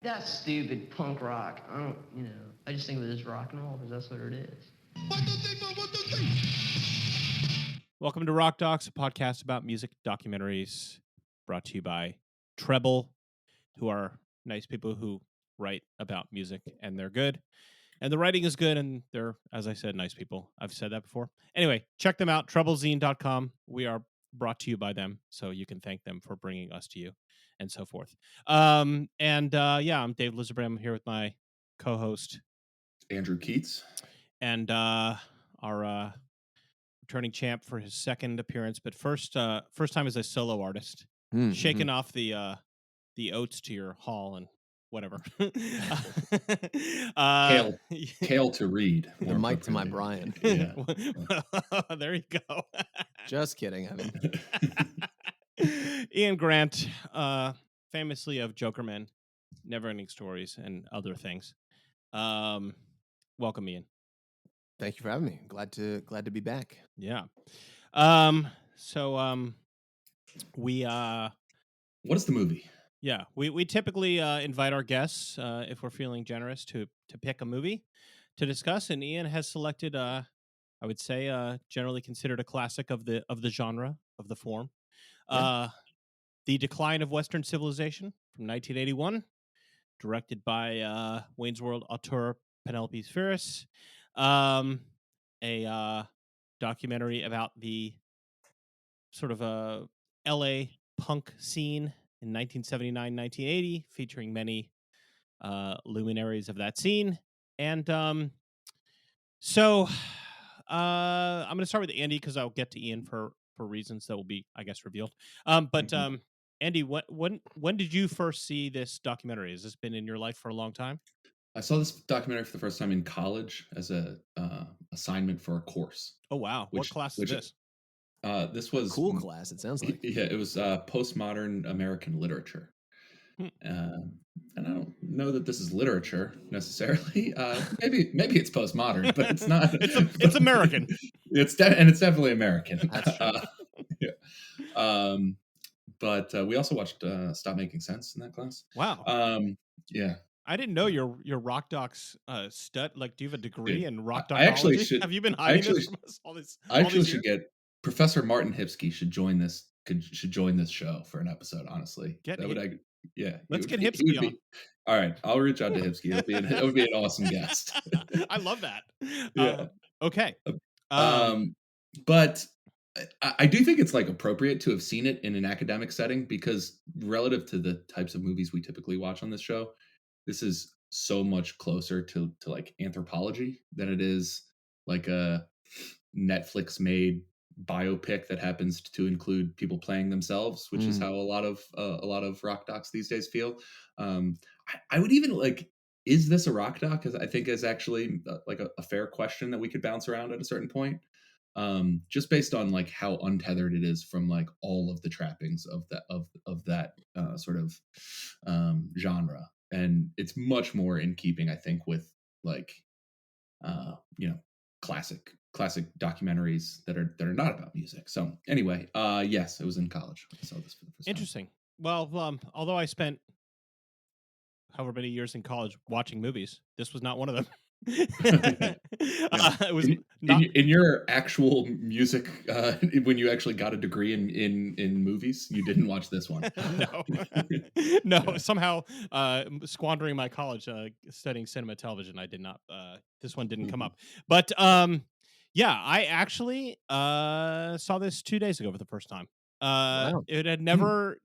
That's stupid punk rock. I don't, I just think of it as rock and roll because that's what it is. Welcome to Rock Docs, a podcast about music documentaries brought to you by Treble, who are nice people who write about music, and they're good. And the writing is good, and they're, as I said, nice people. I've said that before. Anyway, check them out, treblezine.com. We are brought to you by them, so you can thank them for bringing us to you, and so forth. I'm Dave Lizerbram here with my co-host, Andrew Keatts. And our returning champ for his second appearance, but first time as a solo artist, shaking off the oats to your hall and whatever. Kale to read. The mic to my Brian. Yeah. There you go. Just kidding. I mean, Ian Grant, famously of Jokermen, Never-Ending Stories, and other things. Welcome, Ian. Thank you for having me. Glad to be back. Yeah. We what is the movie? Yeah, we typically invite our guests, if we're feeling generous, to pick a movie to discuss, and Ian has selected I would say generally considered a classic of the genre, of the form. The Decline of Western Civilization from 1981, directed by Wayne's World auteur Penelope Spheeris. A documentary about the sort of LA punk scene in 1979, 1980, featuring many luminaries of that scene. And I'm going to start with Andy because I'll get to Ian for reasons that will be, I guess, revealed. Andy, when did you first see this documentary? Has this been in your life for a long time? I saw this documentary for the first time in college as a assignment for a course. Oh wow! What class is this? This was cool class. It sounds like. Yeah, it was postmodern American literature. And I don't know that this is literature necessarily. Maybe it's postmodern, but it's not. It's American. It's definitely American. That's true. Yeah. But we also watched Stop Making Sense in that class. Wow. Yeah. I didn't know your Rock Docs stud. Like, do you have a degree in rock doxology? I actually should. Have you been hiding this from us all this? I actually should get Professor Martin Hipsky should join this. Should join this show for an episode. Honestly, Let's get Hipsky on. All right, I'll reach out to Hipsky. It would be an awesome guest. I love that. Yeah. Okay. But I do think it's like appropriate to have seen it in an academic setting because relative to the types of movies we typically watch on this show, this is so much closer to like anthropology than it is like a Netflix made biopic that happens to include people playing themselves, which is how a lot of rock docs these days feel. I would even like, is this a rock doc? Because I think is actually like a fair question that we could bounce around at a certain point. Just based on like how untethered it is from like all of the trappings of that sort of genre, and it's much more in keeping, I think, with like classic documentaries that are not about music. So anyway, yes, it was in college. I saw this for the first time. Interesting. Well, although I spent however many years in college watching movies, this was not one of them. It was in your actual music when you actually got a degree in movies, you didn't watch this one. No. Somehow squandering my college studying cinema television, I did not. This one didn't come up. But I actually saw this 2 days ago for the first time. Wow. It had never,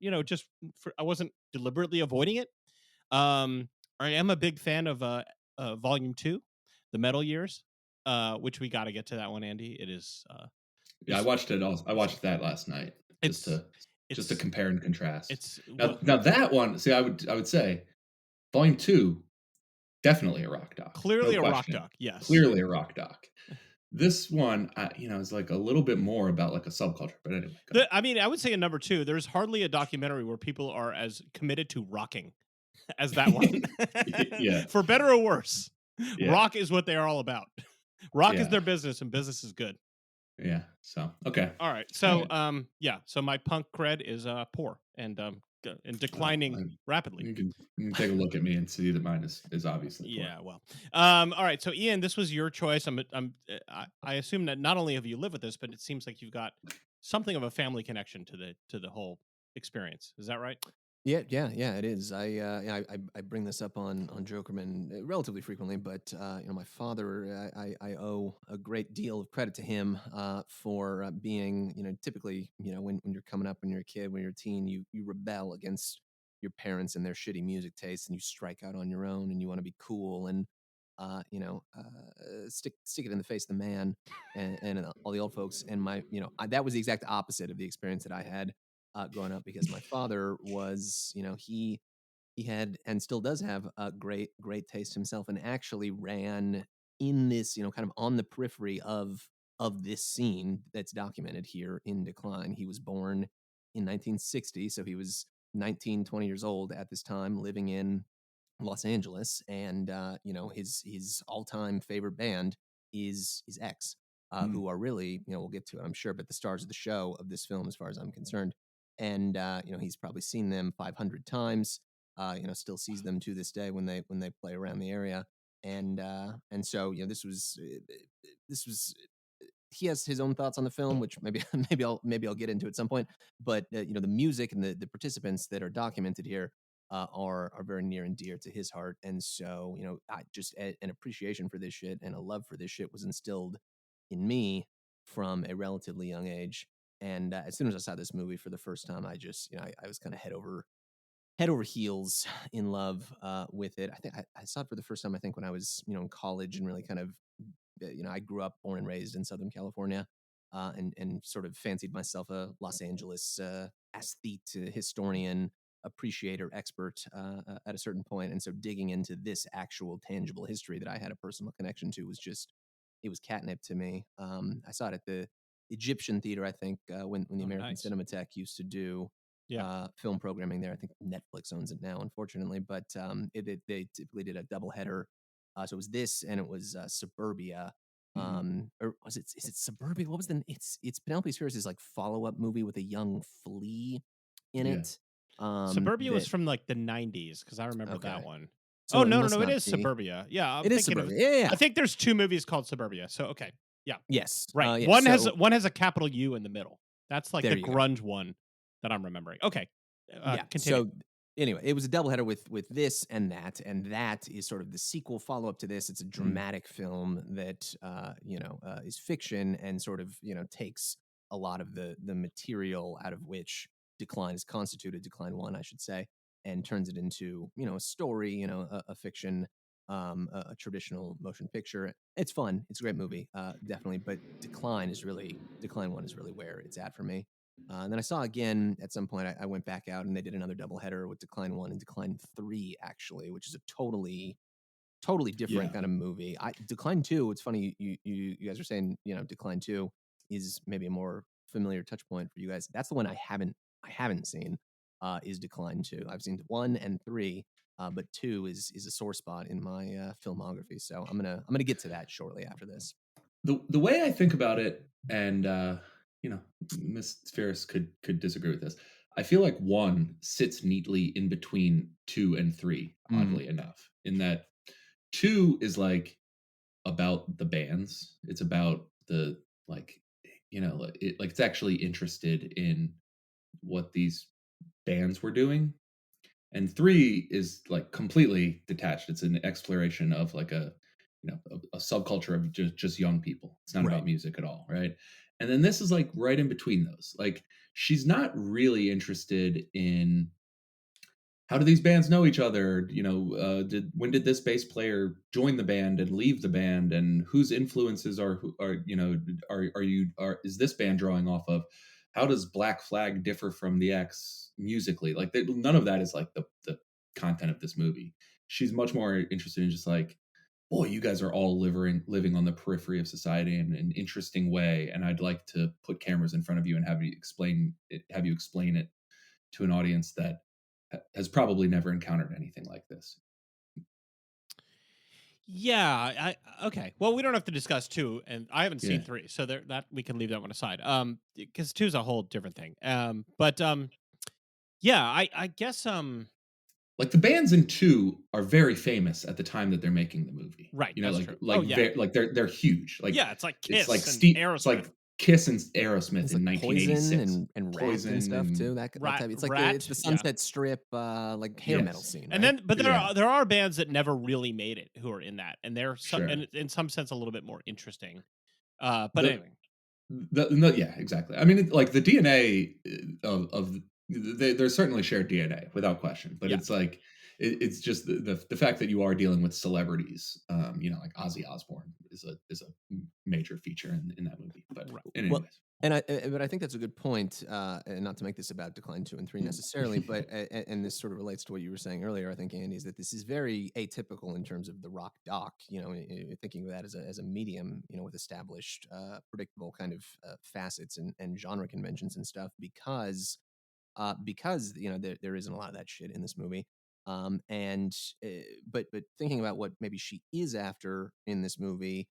I wasn't deliberately avoiding it. I am a big fan of Volume 2, The Metal Years, which we got to get to that one, Andy. It is. I watched it. I watched that last night just to compare and contrast. Now that one. See, I would say Volume 2, definitely a rock doc. Clearly a rock doc. Yes. Clearly a rock doc. This one, is like a little bit more about like a subculture. But anyway, I would say in number 2, there's hardly a documentary where people are as committed to rocking as that one. Yeah. For better or worse, rock is what they are all about. Rock is their business, and business is good. Yeah. So okay. All right. So so my punk cred is poor, and and declining I- rapidly. you can take a look at me and see that mine is obviously poor. Yeah, well, all right. So, Ian, this was your choice. I assume that not only have you lived with this, but it seems like you've got something of a family connection to the whole experience. Is that right? Yeah, it is. I bring this up on Jokerman relatively frequently, but my father, I owe a great deal of credit to him for being, typically, when you're coming up, when you're a kid, when you're a teen, you rebel against your parents and their shitty music tastes, and you strike out on your own, and you want to be cool, and stick it in the face of the man and all the old folks. And that was the exact opposite of the experience that I had growing up, because my father was, he had and still does have a great taste himself, and actually ran in this, kind of on the periphery of this scene that's documented here in Decline. He was born in 1960, so he was 19, 20 years old at this time, living in Los Angeles, and his all-time favorite band is X, who are really, we'll get to it, I'm sure, but the stars of the show of this film, as far as I'm concerned. And he's probably seen them 500 times. Still sees them to this day when they play around the area. And so this was he has his own thoughts on the film, which maybe maybe I'll get into at some point. But the music and the participants that are documented here are very near and dear to his heart. And so I just an appreciation for this shit and a love for this shit was instilled in me from a relatively young age. And as soon as I saw this movie for the first time, I just I was kind of head over heels in love with it. I think I saw it for the first time, I think, when I was in college, and really kind of I grew up, born and raised in Southern California, and sort of fancied myself a Los Angeles aesthete, historian, appreciator, expert at a certain point. And so digging into this actual tangible history that I had a personal connection to was just, it was catnip to me. I saw it at the Egyptian Theater, I think, when the American Nice. Cinematheque used to do film programming there. I think Netflix owns it now, unfortunately, but they typically did a double header. So it was this, and it was Suburbia. Or was it? Is it Suburbia? What was it's Penelope Spheeris' like follow-up movie with a young flea in Yeah. it. Suburbia was from like the 90s, because I remember that one. So oh, it no, must it not is be. Suburbia. Yeah, It is Suburbia. Yeah. I think there's two movies called Suburbia. So okay, yeah, Yes. right. Yeah, one so, has a capital U in the middle. That's like There the you go. grunge one that I'm remembering. Okay, yeah. continue. So anyway, it was a doubleheader with this and that is sort of the sequel follow-up to this. It's a dramatic film that is fiction, and sort of takes a lot of the material out of which Decline is constituted, Decline 1, I should say, and turns it into a story, a fiction, a traditional motion picture. It's fun. It's a great movie, definitely. But Decline 1 is really where it's at for me. And then I saw again at some point. I went back out, and they did another doubleheader with Decline 1 and Decline 3, actually, which is a totally different kind of movie. Decline 2. It's funny you guys are saying Decline 2 is maybe a more familiar touch point for you guys. That's the one I haven't seen. Is Decline 2. I've seen 1 and 3, but 2 is a sore spot in my filmography. So I'm gonna get to that shortly after this. The way I think about it, and Miss Ferris could disagree with this. I feel like 1 sits neatly in between 2 and 3, oddly enough, in that 2 is like about the bands. It's about the it's actually interested in what these bands were doing. And 3 is like completely detached. It's an exploration of like a subculture of just young people. It's not Right. about music at all, right? And then this is like right in between those. Like she's not really interested in how do these bands know each other? When did this bass player join the band and leave the band, and whose influences is this band drawing off of? How does Black Flag differ from the X musically? Like none of that is like the content of this movie. She's much more interested in just like, boy, you guys are all living on the periphery of society in an interesting way, and I'd like to put cameras in front of you and have you explain it to an audience that has probably never encountered anything like this. Yeah, okay. Well, we don't have to discuss 2, and I haven't seen Yeah. 3, so that we can leave that one aside. Because 2 is a whole different thing. But Yeah, I guess Like the bands in 2 are very famous at the time that they're making the movie. right, You know, that's true. Oh yeah. like they're huge. Like Yeah, it's like it's like Kiss and It's like Aerosmith. Kiss and Aerosmith It's in like Poison 1986. and Rat and Poison stuff and too. That Rat type. It's like it's Rat, the yeah. Sunset Strip like hair metal yes. scene, And right? then but Yeah. there are bands that never really made it who are in that, and they're Sure. and in some sense a little bit more interesting. But The anyway. no, yeah, exactly. I mean, like the DNA of there's certainly shared DNA without question, but Yeah. it's like it's just the fact that you are dealing with celebrities. You know, like Ozzy Osbourne is a major feature in that movie. But Right. anyways, But I think that's a good point, and not to make this about Decline 2 and 3 necessarily, but and this sort of relates to what you were saying earlier. I think Andy is that this is very atypical in terms of the rock doc. You know, thinking of that as a medium, you know, with established, predictable kind of facets and genre conventions and stuff, because you know there isn't a lot of that shit in this movie. And but thinking about what maybe she is after in this movie,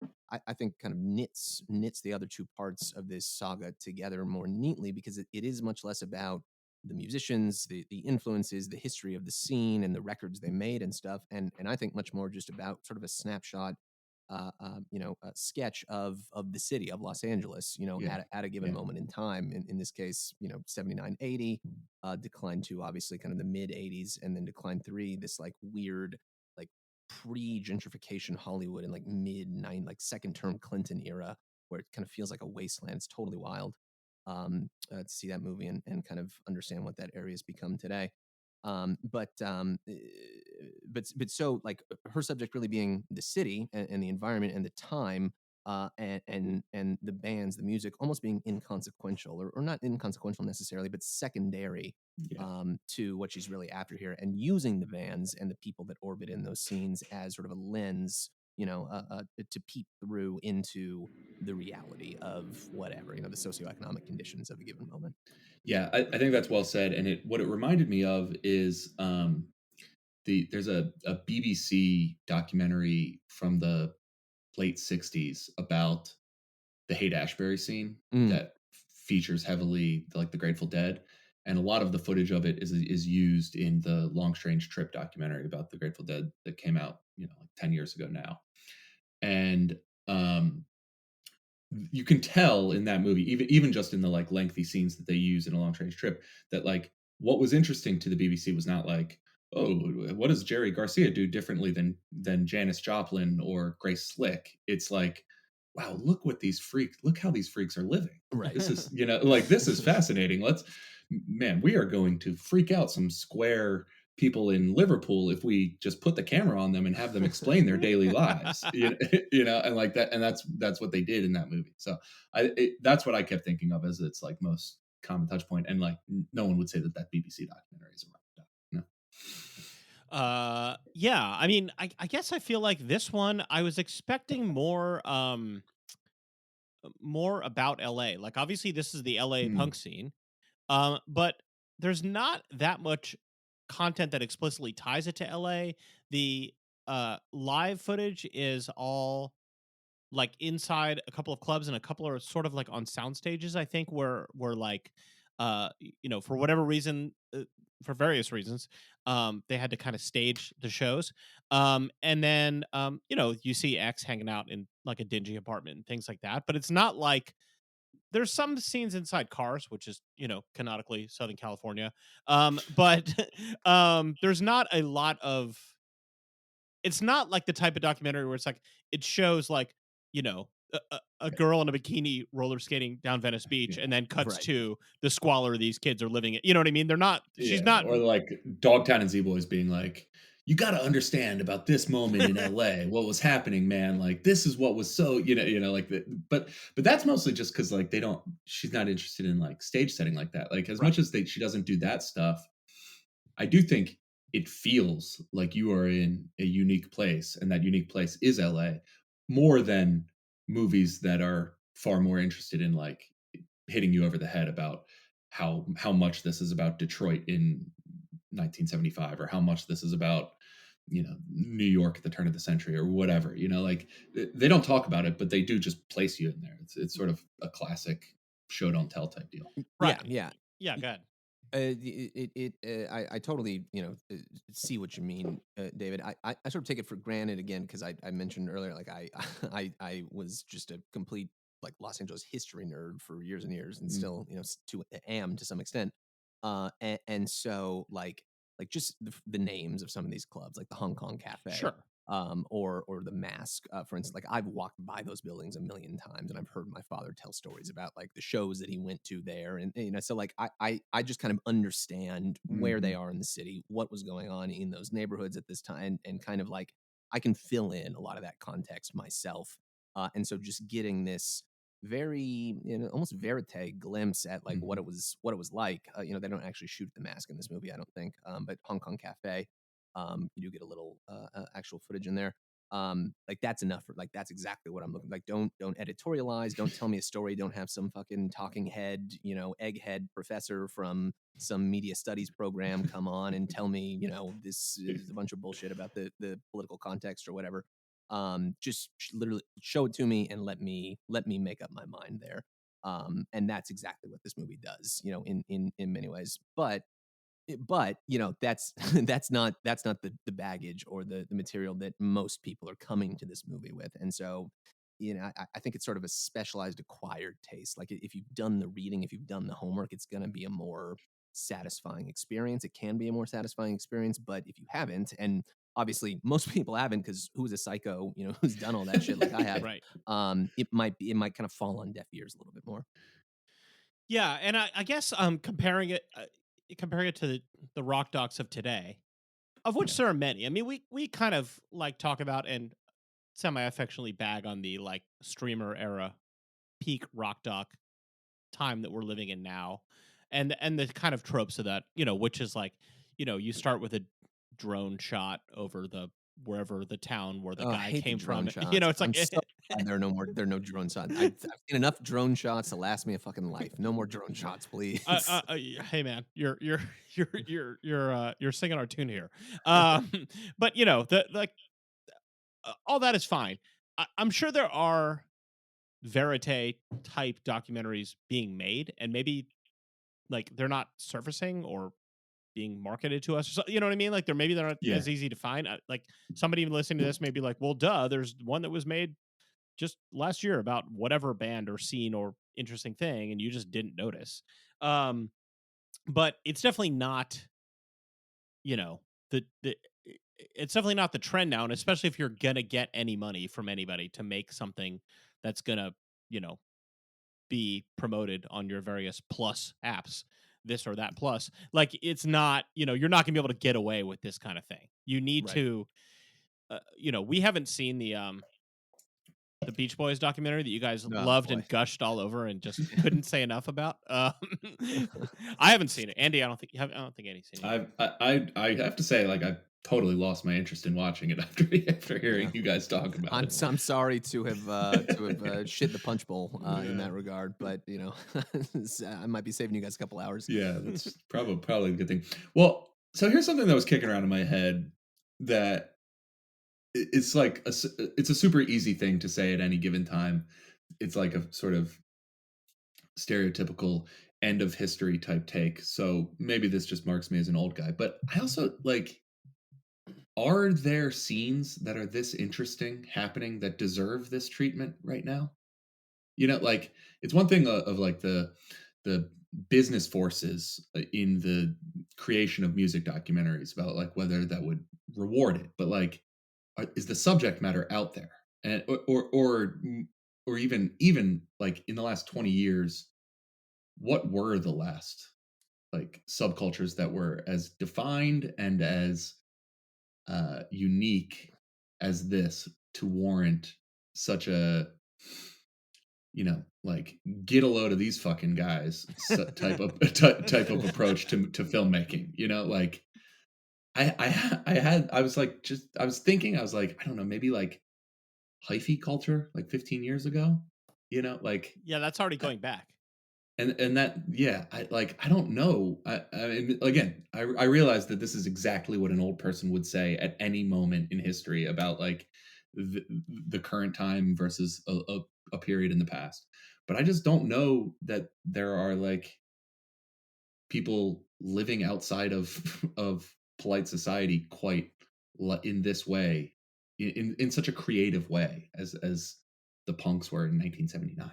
I think kind of knits the other two parts of this saga together more neatly, because it is much less about the musicians, the influences, the history of the scene, and the records they made and stuff, and I think much more just about sort of a snapshot, a sketch of the city of Los Angeles, you know, yeah, at a given yeah, moment in time. In this case, you know, 79, 80, Decline 2, obviously kind of the mid 80s, and then Decline 3, this like weird, like pre-gentrification Hollywood in like mid nine, like second term Clinton era, where it kind of feels like a wasteland. It's totally wild to see that movie and kind of understand what that area has become today. But so like her subject really being the city and the environment and the time, and the bands, the music almost being inconsequential, or not inconsequential necessarily, but secondary yeah. to what she's really after here, and using the bands and the people that orbit in those scenes as sort of a lens, you know, to peep through into the reality of whatever, you know, the socioeconomic conditions of a given moment. Yeah, I think that's well said. And what it reminded me of is there's a BBC documentary from the late 60s about the Haight-Ashbury scene Mm. that features heavily like the Grateful Dead, and a lot of the footage of it is used in the Long Strange Trip documentary about the Grateful Dead that came out, you know, like 10 years ago now. And um you can tell in that movie, even just in the like lengthy scenes that they use in A Long Strange Trip, that like what was interesting to the BBC was not like, oh, what does Jerry Garcia do differently than Janis Joplin or Grace Slick? It's like, wow, look how these freaks are living. Right. This is, you know, like this is fascinating. Man, we are going to freak out some square people in Liverpool if we just put the camera on them and have them explain their daily lives, you know, and like that, and that's what they did in that movie. So that's what I kept thinking of as its like most common touch point, and like no one would say that BBC documentary is a rock doc. No. Yeah, I mean, I guess I feel like this one I was expecting more more about LA. Like obviously this is the LA Hmm. punk scene. But there's not that much content that explicitly ties it to LA. The live footage is all like inside a couple of clubs, and a couple are sort of like on sound stages, I think, where like you know, for whatever reason, for various reasons, they had to kind of stage the shows. And then you know, you see X hanging out in like a dingy apartment and things like that, but it's not like there's some scenes inside cars, which is, you know, canonically Southern California. But there's not a lot of, it's not like the type of documentary where it's like it shows like, you know, a girl in a bikini roller skating down Venice Beach, Yeah. and then cuts Right. to the squalor these kids are living in. You know what I mean? They're not. She's Yeah, not. or like Dogtown and Z Boys being like, you got to understand about this moment in LA, what was happening, man. Like this is what was so, like that. But that's mostly just because like she's not interested in like stage setting like that. Like as Right. much as she doesn't do that stuff, I do think it feels like you are in a unique place, and that unique place is LA, more than movies that are far more interested in like hitting you over the head about how much this is about Detroit in 1975, or how much this is about New York at the turn of the century, or whatever. Like they don't talk about it, but they do just place you in there. It's sort of a classic show don't tell type deal. Right. Yeah. Yeah. Go ahead. I totally, see what you mean, David. I sort of take it for granted again because I mentioned earlier, like I was just a complete like Los Angeles history nerd for years and years, and still, am to some extent. And so like just the names of some of these clubs, like the Hong Kong Cafe, Sure. or the Mask, for instance. Like I've walked by those buildings a million times, and I've heard my father tell stories about like the shows that he went to there, and so like I just kind of understand where they are in the city, what was going on in those neighborhoods at this time, and kind of like I can fill in a lot of that context myself, and so just getting this very almost verite glimpse at like what it was like. They don't actually shoot the Mask in this movie, I don't think, but Hong Kong Cafe. You do get a little actual footage in there. Like that's enough for like that's exactly what I'm looking like. Don't editorialize. Don't tell me a story. Don't have some fucking talking head, egghead professor from some media studies program come on and tell me, this is a bunch of bullshit about the political context or whatever. Just literally show it to me and let me make up my mind there. And that's exactly what this movie does, in many ways. But that's that's not the baggage or the material that most people are coming to this movie with. And so I think it's sort of a specialized acquired taste. Like if you've done the reading, if you've done the homework, it's going to be a more satisfying experience. It can be a more satisfying experience. But if you haven't, and obviously most people haven't, because who's a psycho who's done all that shit like I have, Right. it might kind of fall on deaf ears a little bit more. Yeah, and I guess comparing it to the rock docs of today, of which there are many. I mean, we kind of like talk about and semi-affectionately bag on the like streamer era peak rock doc time that we're living in now, and the kind of tropes of that, which is like, you start with a drone shot over the wherever the town where the I guy hate the came drone from. shots. It's I'm like so glad there are no drone shots. I've seen enough drone shots to last me a fucking life. No more drone shots, please. Hey man, you're singing our tune here. But the like all that is fine. I'm sure there are verite type documentaries being made, and maybe like they're not surfacing or being marketed to us. So, you know what I mean? Like they're not Yeah. as easy to find. Like somebody even listening to this may be like, well, duh, there's one that was made just last year about whatever band or scene or interesting thing, and you just didn't notice. But it's definitely not, the it's definitely not the trend now, and especially if you're gonna get any money from anybody to make something that's gonna, be promoted on your various plus apps, this or that plus. Like it's not, you're not gonna be able to get away with this kind of thing. You need Right. to, we haven't seen the Beach Boys documentary that you guys loved boy. and gushed all over and just couldn't say enough about. I haven't seen it. Andy, I don't think Andy's seen it. I have to say, like, I've totally lost my interest in watching it after hearing you guys talk about I'm it. I'm sorry to have shit the punch bowl in that regard, but I might be saving you guys a couple hours. Yeah, that's probably a good thing. Well, so here's something that was kicking around in my head that it's like it's a super easy thing to say at any given time. It's like a sort of stereotypical end of history type take. So maybe this just marks me as an old guy, but I also like, are there scenes that are this interesting happening that deserve this treatment right now? Like it's one thing of like the business forces in the creation of music documentaries about like whether that would reward it, but like is the subject matter out there, and or even like in the last 20 years, what were the last like subcultures that were as defined and as unique as this to warrant such a like get a load of these fucking guys type of type of approach to filmmaking. Like I was like, I was thinking, I was like, I don't know, maybe like hyphy culture like 15 years ago, like Yeah, that's already going back. and that, yeah, I don't know. I mean, again, I realize that this is exactly what an old person would say at any moment in history about like the current time versus a period in the past. But I just don't know that there are like people living outside of polite society quite in this way, in such a creative way as the punks were in 1979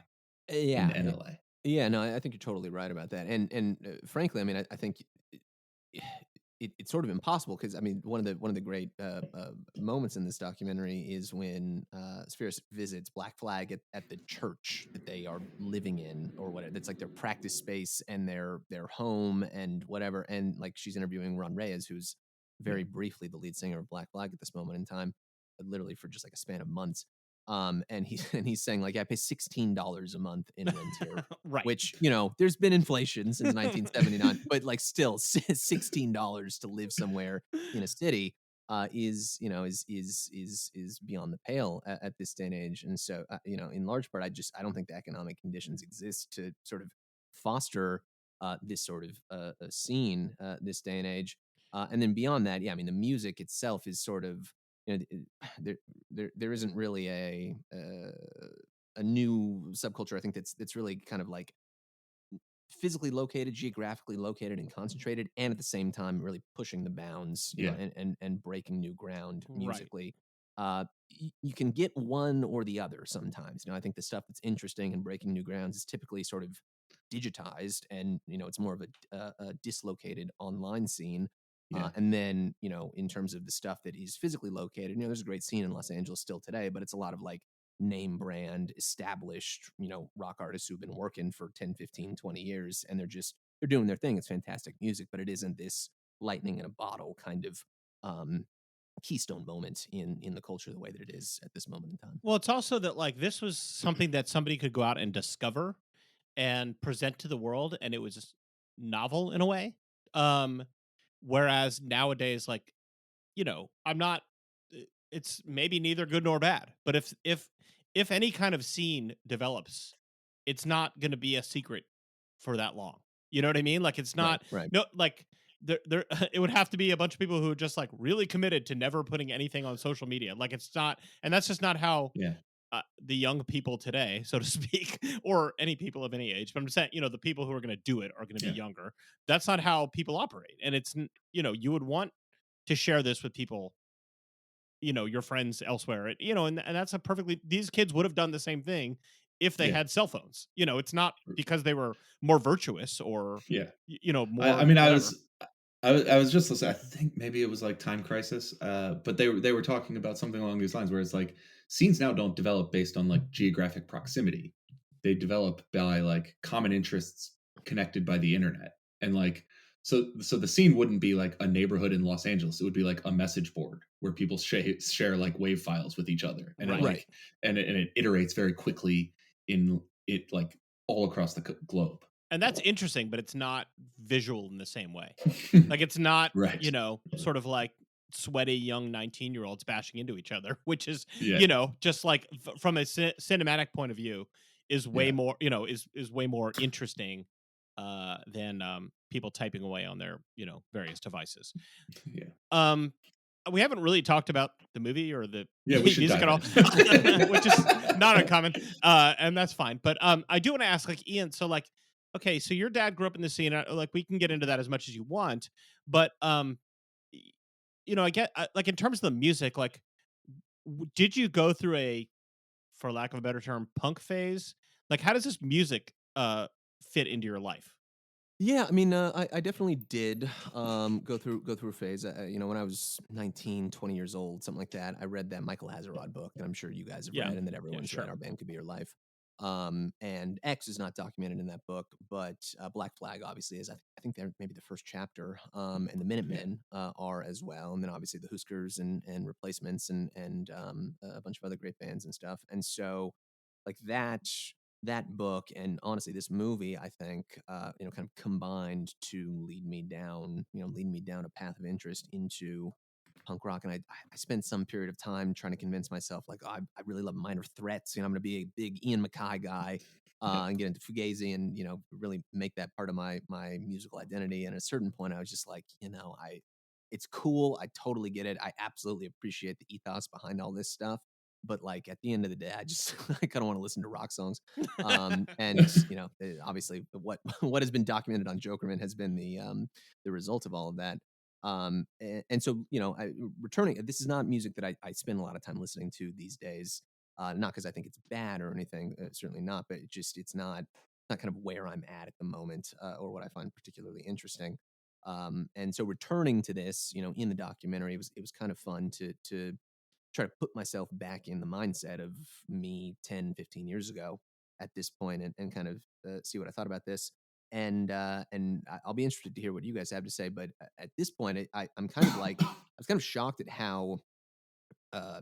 Yeah, in LA. yeah. No, I think you're totally right about that. And frankly, I mean, I think it's sort of impossible because I mean one of the great moments in this documentary is when Spheeris visits Black Flag at the church that they are living in or whatever. That's like their practice space and their home and whatever. And like she's interviewing Ron Reyes, who's very briefly the lead singer of Black Flag at this moment in time, literally for just like a span of months. And he's saying like, yeah, I pay $16 a month in rent here, Right. which, you know, there's been inflation since 1979, but like still $16 to live somewhere in a city is, you know, is beyond the pale at this day and age. And so, you know, in large part, I don't think the economic conditions exist to sort of foster this sort of a scene this day and age. And then beyond that, yeah, I mean, the music itself is sort of, you know, there isn't really a new subculture. I think that's really kind of like physically located, geographically located, and concentrated, and at the same time really pushing the bounds, you know, and breaking new ground musically. You can get one or the other sometimes. You know, I think the stuff that's interesting and breaking new grounds is typically sort of digitized, and you know, it's more of a dislocated online scene. And then, you know, in terms of the stuff that is physically located, you know, there's a great scene in Los Angeles still today, but it's a lot of like name brand established, you know, rock artists who've been working for 10, 15, 20 years, and they're doing their thing. It's fantastic music, but it isn't this lightning in a bottle kind of keystone moment in the culture the way that it is at this moment in time. Well, it's also that like this was something that somebody could go out and discover and present to the world, and it was novel in a way. Whereas nowadays, like, you know, I'm not. It's maybe neither good nor bad, but if any kind of scene develops, it's not going to be a secret for that long. You know what I mean? Like, it's not right. no like there. It would have to be a bunch of people who are just like really committed to never putting anything on social media. Like, it's not, and that's just not how the young people today, so to speak, or any people of any age. But I'm saying, you know, the people who are going to do it are going to be younger. That's not how people operate. And it's, you know, you would want to share this with people, you know, your friends elsewhere, you know, and that's a perfectly, these kids would have done the same thing if they had cell phones. You know, it's not because they were more virtuous or, you know, more. I mean, I was just listening. I think maybe it was like Time Crisis, but they were talking about something along these lines where it's like scenes now don't develop based on like geographic proximity. They develop by like common interests connected by the internet, and like so the scene wouldn't be like a neighborhood in Los Angeles. It would be like a message board where people share like wave files with each other, and it like and it iterates very quickly in it like all across the globe. And that's interesting, but it's not visual in the same way. Like, it's not, you know, sort of like sweaty young 19-year-olds bashing into each other, which is, you know, just like from a cinematic point of view is way more, you know, is way more interesting than people typing away on their, you know, various devices. We haven't really talked about the movie or the music at all, which is not uncommon, and that's fine. But I do want to ask, like, Ian, so like, okay, so your dad grew up in the scene. Like, we can get into that as much as you want, but you know, I get like in terms of the music, like, did you go through a, for lack of a better term, punk phase? Like, how does this music fit into your life? Yeah, I mean, I definitely did go through a phase. You know, when I was 19, 20 years old, something like that, I read that Michael Hazarod book that I'm sure you guys have read and that everyone's read, Our Band Could Be Your Life. And X is not documented in that book, but Black Flag obviously is. I think they're maybe the first chapter, and the Minutemen are as well, and then obviously the Huskers and Replacements and a bunch of other great bands and stuff. And so, like that book and honestly this movie, I think, you know, kind of combined to lead me down a path of interest into punk rock. And I spent some period of time trying to convince myself, like, oh, I really love Minor Threats. You know, I'm going to be a big Ian MacKaye guy and get into Fugazi and, you know, really make that part of my musical identity. And at a certain point, I was just like, you know, it's cool. I totally get it. I absolutely appreciate the ethos behind all this stuff. But like at the end of the day, I kind of want to listen to rock songs. And obviously what what has been documented on Jokerman has been the result of all of that. And so returning, this is not music that I spend a lot of time listening to these days. Not because I think it's bad or anything, certainly not, but it's not kind of where I'm at the moment, or what I find particularly interesting. And so returning to this, in the documentary, it was kind of fun to try to put myself back in the mindset of me 10, 15 years ago at this point, and kind of see what I thought about this. And I'll be interested to hear what you guys have to say. But at this point, I'm kind of like, I was kind of shocked at how uh,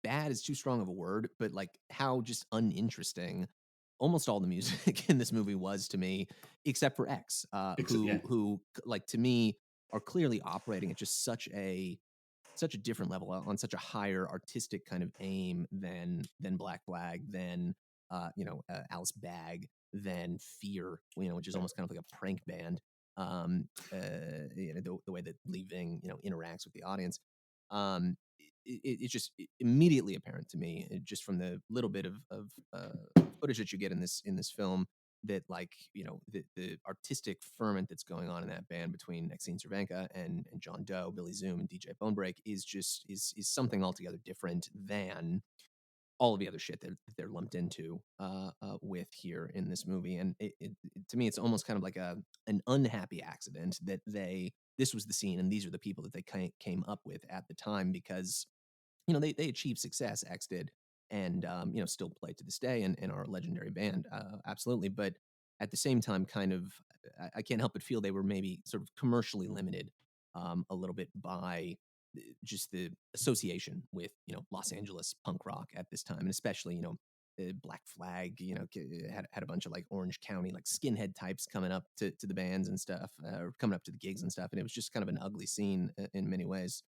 bad is too strong of a word, but like how just uninteresting almost all the music in this movie was to me, except for X, who like to me are clearly operating at just such a different level, on such a higher artistic kind of aim than Black Flag, than Alice Bag, than Fear, which is almost kind of like a prank band. The way that Lee Ving interacts with the audience. It's just immediately apparent to me, just from the little bit of footage that you get in this film, that like the artistic ferment that's going on in that band between Exene Cervenka and John Doe, Billy Zoom, and DJ Bonebreak is something altogether different than all of the other shit that they're lumped into with here in this movie. And to me, it's almost kind of like an unhappy accident that this was the scene and these are the people that they came up with at the time, because they achieved success, X did, and still play to this day, and are a legendary band, absolutely. But at the same time, kind of, I can't help but feel they were maybe sort of commercially limited a little bit by just the association with Los Angeles punk rock at this time, and especially Black Flag, had a bunch of like Orange County, like skinhead types coming up to the bands and stuff, or coming up to the gigs and stuff, and it was just kind of an ugly scene in many ways.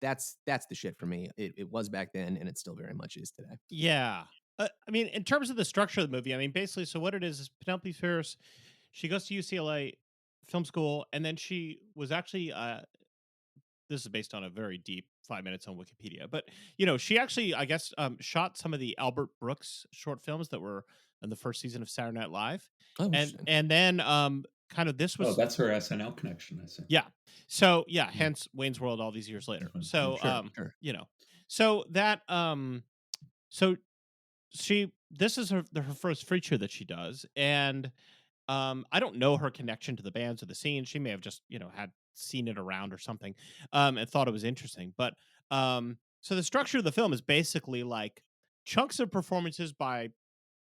That's the shit for me. It was back then, and it still very much is today. Yeah. I mean, in terms of the structure of the movie, I mean, basically, so what it is Penelope Spheeris, she goes to UCLA film school, and then she was actually, this is based on a very deep 5 minutes on Wikipedia, but, she actually, I guess, shot some of the Albert Brooks short films that were in the first season of Saturday Night Live. Oh, and then kind of this was... Oh, that's her SNL connection, I see. Yeah. So, yeah, hence Wayne's World all these years later. So, Sure. So that, so this is her first feature that she does, and I don't know her connection to the bands or the scene. She may have just had seen it around or something, and thought it was interesting. But so the structure of the film is basically like chunks of performances by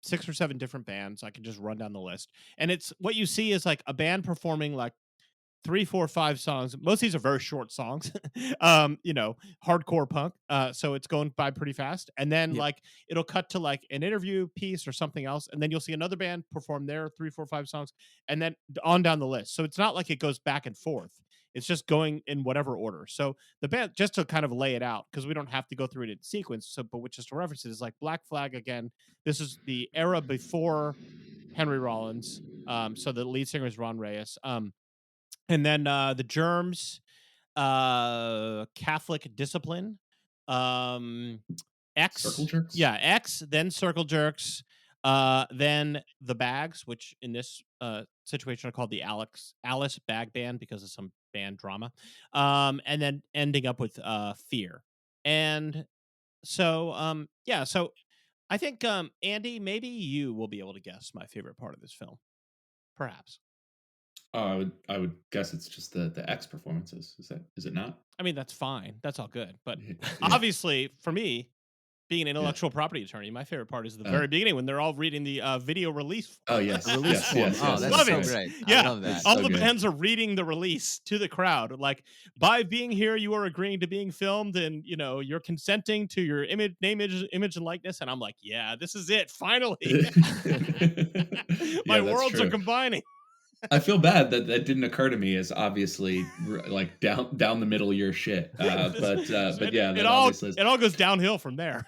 6 or 7 different bands. I can just run down the list, and it's what you see is like a band performing like 3, 4, 5 songs. Most of these are very short songs, hardcore punk. So it's going by pretty fast. And then like it'll cut to like an interview piece or something else. And then you'll see another band perform their 3, 4, 5 songs, and then on down the list. So it's not like it goes back and forth. It's just going in whatever order. So the band, just to kind of lay it out, because we don't have to go through it in sequence, but with just to reference it, is like Black Flag again. This is the era before Henry Rollins. So the lead singer is Ron Reyes. And then the Germs, Catholic Discipline, X, Circle Jerks? Yeah, X, then Circle Jerks, then the Bags, which in this situation are called the Alice Bag Band because of some band drama, and then ending up with Fear. And so, so I think, Andy, maybe you will be able to guess my favorite part of this film, perhaps. I would guess it's just the X performances. Is it not? I mean, that's fine. That's all good. But Yeah. obviously, for me, being an intellectual property attorney, my favorite part is the very beginning when they're all reading the video release. Oh, yes. Release form. Yes. That's so great. Yeah. I love that. All so the good. bands are reading the release to the crowd. Like, by being here, you are agreeing to being filmed, and you're consenting to your image, and likeness. And I'm like, yeah, this is it. Finally. My worlds are combining. I feel bad that didn't occur to me as obviously like down the middle of your shit. But yeah, it all goes downhill from there.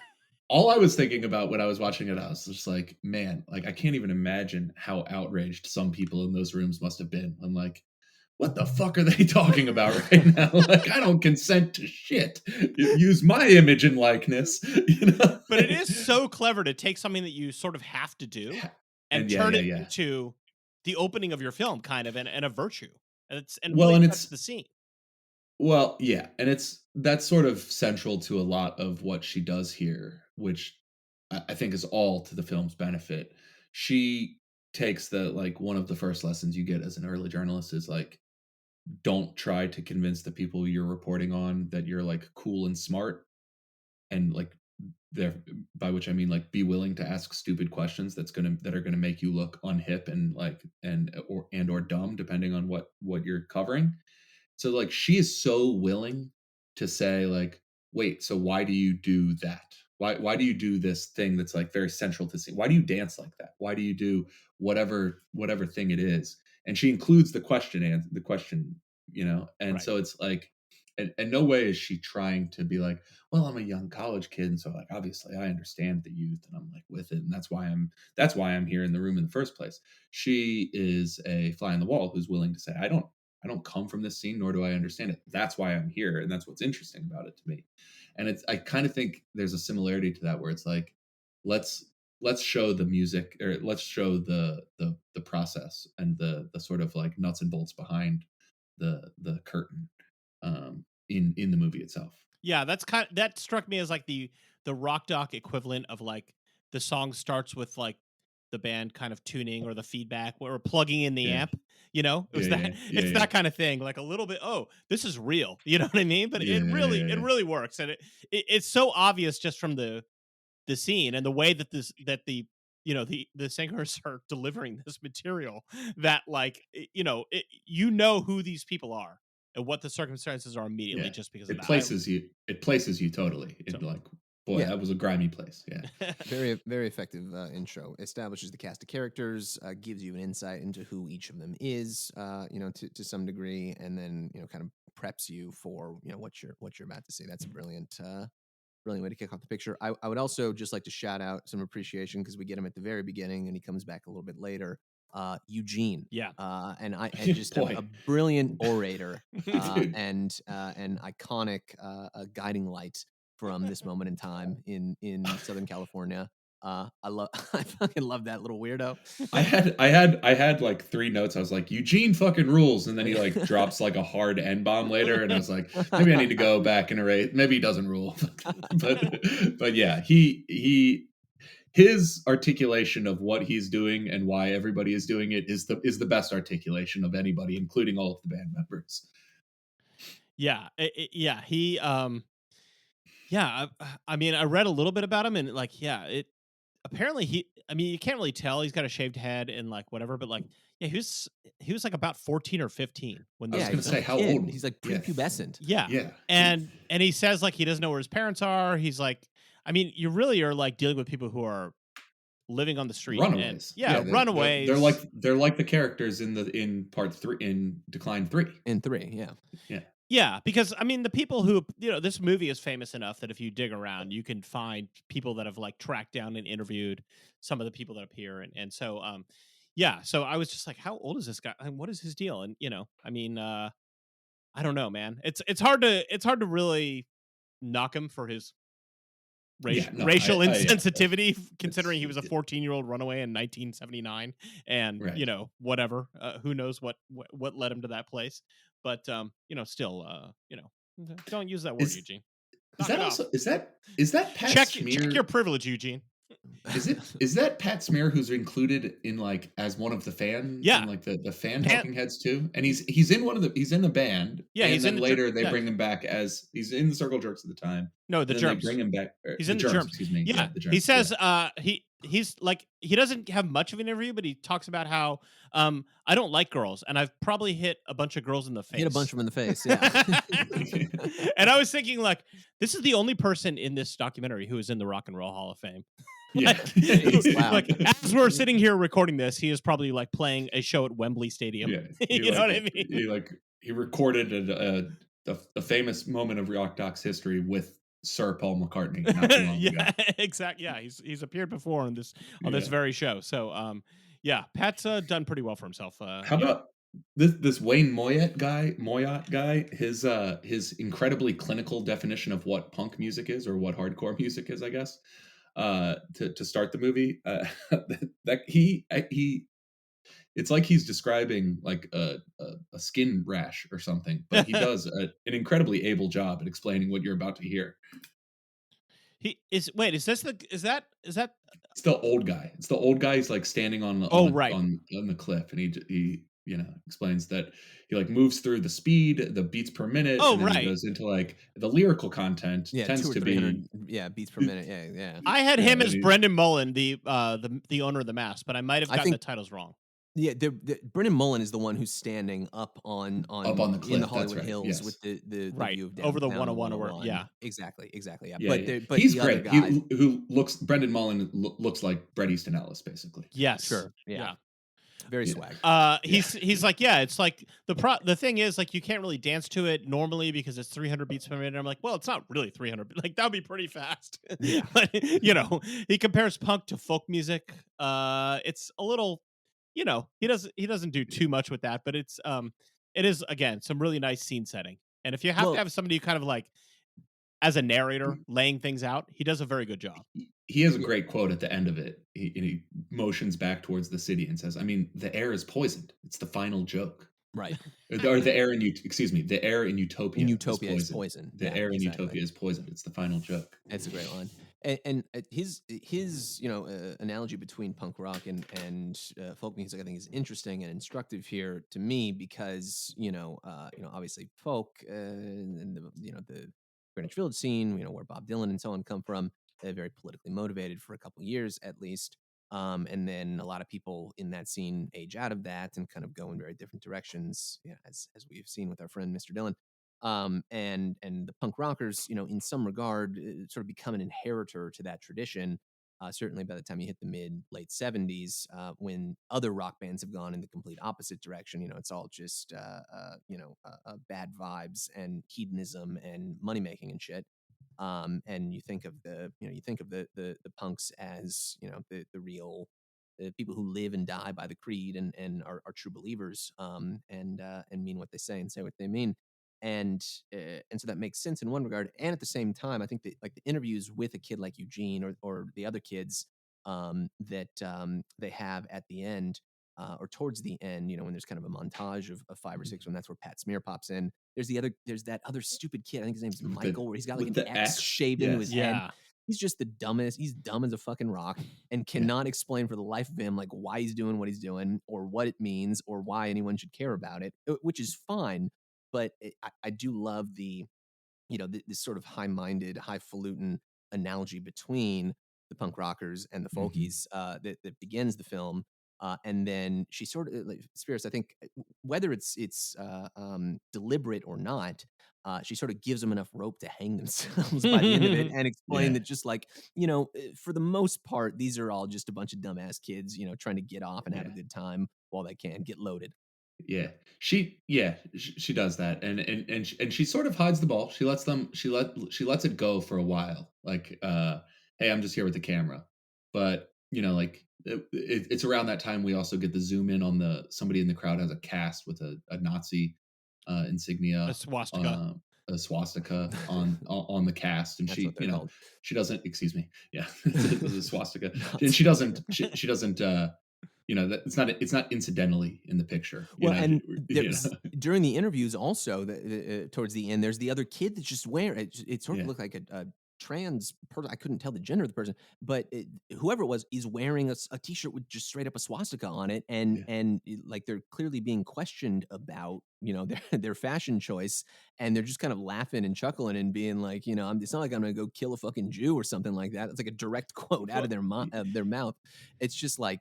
All I was thinking about when I was watching it, I was just like, man, like I can't even imagine how outraged some people in those rooms must have been when like what the fuck are they talking about right now? Like, I don't consent to shit. Use my image and likeness, you know? But it is so clever to take something that you sort of have to do and And turn it yeah. into the opening of your film, kind of, and a virtue. And Well, really and sets it's the scene. Well, yeah, and that's sort of central to a lot of what she does here, which I think is all to the film's benefit. She takes one of the first lessons you get as an early journalist is like, don't try to convince the people you're reporting on that you're like cool and smart, and like there, by which I mean like be willing to ask stupid questions that are gonna make you look unhip and or dumb depending on what you're covering. So like she is so willing to say like, wait, so why do you do that? Why do you do this thing that's like very central to scene? Why do you dance like that? Why do you do whatever thing it is? And she includes the question, you know. And Right. so it's like, and no way is she trying to be like, well, I'm a young college kid, and so like obviously I understand the youth, and I'm like with it, and that's why I'm here in the room in the first place. She is a fly on the wall who's willing to say, I don't come from this scene, nor do I understand it. That's why I'm here, and that's what's interesting about it to me. And I kind of think there's a similarity to that where it's like, let's show the music, or let's show the process and the sort of like nuts and bolts behind the curtain in the movie itself. Yeah, that struck me as like the rock doc equivalent of like the song starts with like the band kind of tuning or the feedback or plugging in the Yeah. amp, you know? It was it's that kind of thing, like a little bit, oh, this is real. You know what I mean? But it really works, and it's so obvious just from the scene and the way that the the singers are delivering this material, that like you know who these people are and what the circumstances are immediately, just because of it that. places you totally in like, boy, that was a grimy place. Yeah. Very, very effective intro. Establishes the cast of characters, gives you an insight into who each of them is, to some degree, and then kind of preps you for what you're about to see. That's a brilliant way to kick off the picture. I would also just like to shout out some appreciation, because we get him at the very beginning and he comes back a little bit later. Eugene, Yeah. and just a brilliant orator, and an iconic guiding light from this moment in time in Southern California. I fucking love that little weirdo. I had like 3 notes. I was like, Eugene fucking rules, and then he like drops like a hard N-bomb later, and I was like, maybe I need to go back and erase. Maybe he doesn't rule, but yeah, his articulation of what he's doing and why everybody is doing it is the best articulation of anybody, including all of the band members. Yeah, he I mean, I read a little bit about him, and like, apparently you can't really tell. He's got a shaved head and like whatever, but like, yeah, he was like about 14 or 15 when I was this going to say, how kid. old? He's like prepubescent. Yeah. And he says like he doesn't know where his parents are. He's like, I mean, you really are like dealing with people who are living on the street. Runaways. And, runaways. They're like the characters in part 3, in Decline 3. In 3, yeah. Yeah. Yeah, because I mean, the people who, this movie is famous enough that if you dig around, you can find people that have like tracked down and interviewed some of the people that appear, and so so I was just like, how old is this guy? And what is his deal? And I mean, I don't know, man. It's hard to really knock him for his racial insensitivity, considering he was a 14-year-old runaway in 1979, and whatever. Who knows what led him to that place? But still, don't use that word, Eugene. Is that Pat Smear? Check your privilege, Eugene. Is that Pat Smear who's included in like as one of the fan? Yeah, in like the fan talking heads too, and he's in the band. Yeah, and he's then in later they bring him back as he's in the Circle Jerks at the time. No, the Germs. They bring him back. He's in the Germs. Excuse me. Yeah, the Germs. He says he's like, he doesn't have much of an interview, but he talks about how I don't like girls, and I've probably hit a bunch of girls in the face. Hit a bunch of them in the face, yeah. And I was thinking, like, this is the only person in this documentary who is in the Rock and Roll Hall of Fame. Yeah. Like, as we're sitting here recording this, he is probably like playing a show at Wembley Stadium. Yeah, you know what I mean? He recorded a famous moment of Rock Doc's history with Sir Paul McCartney not too long ago. Exactly. Yeah, he's appeared before on this very show. So Pat's done pretty well for himself. How this Wayne Moyet guy, his incredibly clinical definition of what punk music is, or what hardcore music is, I guess, to start the movie, that he it's like he's describing like a skin rash or something, but he does an incredibly able job at explaining what you're about to hear. Is that It's the old guy. It's the old guy. He's like standing on right. on the cliff, and he explains that he like moves through the speed, the beats per minute, Oh, and then he right. goes into like the lyrical content Yeah, tends 200 or to 300 be beats per minute. Yeah. I had Yeah, him and as he- Brendan Mullen, the owner of the mask, but I might have I gotten the think- titles wrong. Yeah, Brennan Mullen is the one who's standing up on Up on the cliff, in the that's Hollywood right, Hills yes. with the Right, view of over the downtown, 101 or where- yeah. exactly. Yeah, Yeah, but he's the great. other guy, Who looks Brendan Mullen looks like Bret Easton Ellis, basically. Yes. sure, yeah, very Yeah. swag. He's like, yeah, it's like the thing is like you can't really dance to it normally because it's 300 beats per minute. And I'm like, well, it's not really 300. Like that would be pretty fast. Yeah. But he compares punk to folk music. It's a little, he doesn't do too much with that, but it is again some really nice scene setting. And if you have Well- to have somebody who kind of like as a narrator laying things out, he does a very good job. He has a great quote at the end of it. He motions back towards the city and says, "I mean, the air is poisoned. It's the final joke." Right. Or the air in the air in Utopia. In Utopia is poison. The Yeah, air in exactly. Utopia is poisoned. It's the final joke. That's a great line. And his analogy between punk rock and folk music, I think, is interesting and instructive here to me because obviously folk and the Greenwich Village scene, where Bob Dylan and so on come from, they're very politically motivated for a couple years at least. And then a lot of people in that scene age out of that and kind of go in very different directions, as we've seen with our friend Mr. Dylan. And the punk rockers, in some regard, sort of become an inheritor to that tradition. Certainly by the time you hit the late 70s, when other rock bands have gone in the complete opposite direction, it's all just bad vibes and hedonism and money making and shit. And you think of the punks as the real people who live and die by the creed and are true believers, and mean what they say and say what they mean. And so that makes sense in one regard, and at the same time, I think that like the interviews with a kid like Eugene or the other kids that they have at the end or towards the end, when there's kind of a montage of 5 or 6, when that's where Pat Smear pops in. There's that other stupid kid. I think his name's Michael, where he's got like with an the X X, shaved into yes. his Yeah. head. He's just the dumbest. He's dumb as a fucking rock and cannot explain for the life of him like why he's doing what he's doing or what it means or why anyone should care about it, which is fine. But I do love the, this sort of high-minded, highfalutin analogy between the punk rockers and the folkies that begins the film. And then she sort of, like Spheeris, I think, whether it's deliberate or not, she sort of gives them enough rope to hang themselves by the end of it and explain that just like, for the most part, these are all just a bunch of dumbass kids, trying to get off and have a good time while they can, get loaded. Yeah, she does that, and she sort of hides the ball. She lets it go for a while. Like, hey, I'm just here with the camera. But like it's around that time we also get the zoom in on somebody in the crowd has a cast with a Nazi insignia, A swastika. A swastika on the cast, and That's she what they're called. she doesn't. Excuse me. Yeah, the swastika, and she doesn't. She doesn't. That it's not incidentally in the picture. And during the interviews, also towards the end, there's the other kid that's just wearing it. Sort of looked like a trans person. I couldn't tell the gender of the person, but whoever it was is wearing a t-shirt with just straight up a swastika on it, and like they're clearly being questioned about their fashion choice, and they're just kind of laughing and chuckling and being like, it's not like I'm gonna go kill a fucking Jew or something like that. It's like a direct quote out of their mouth. It's just like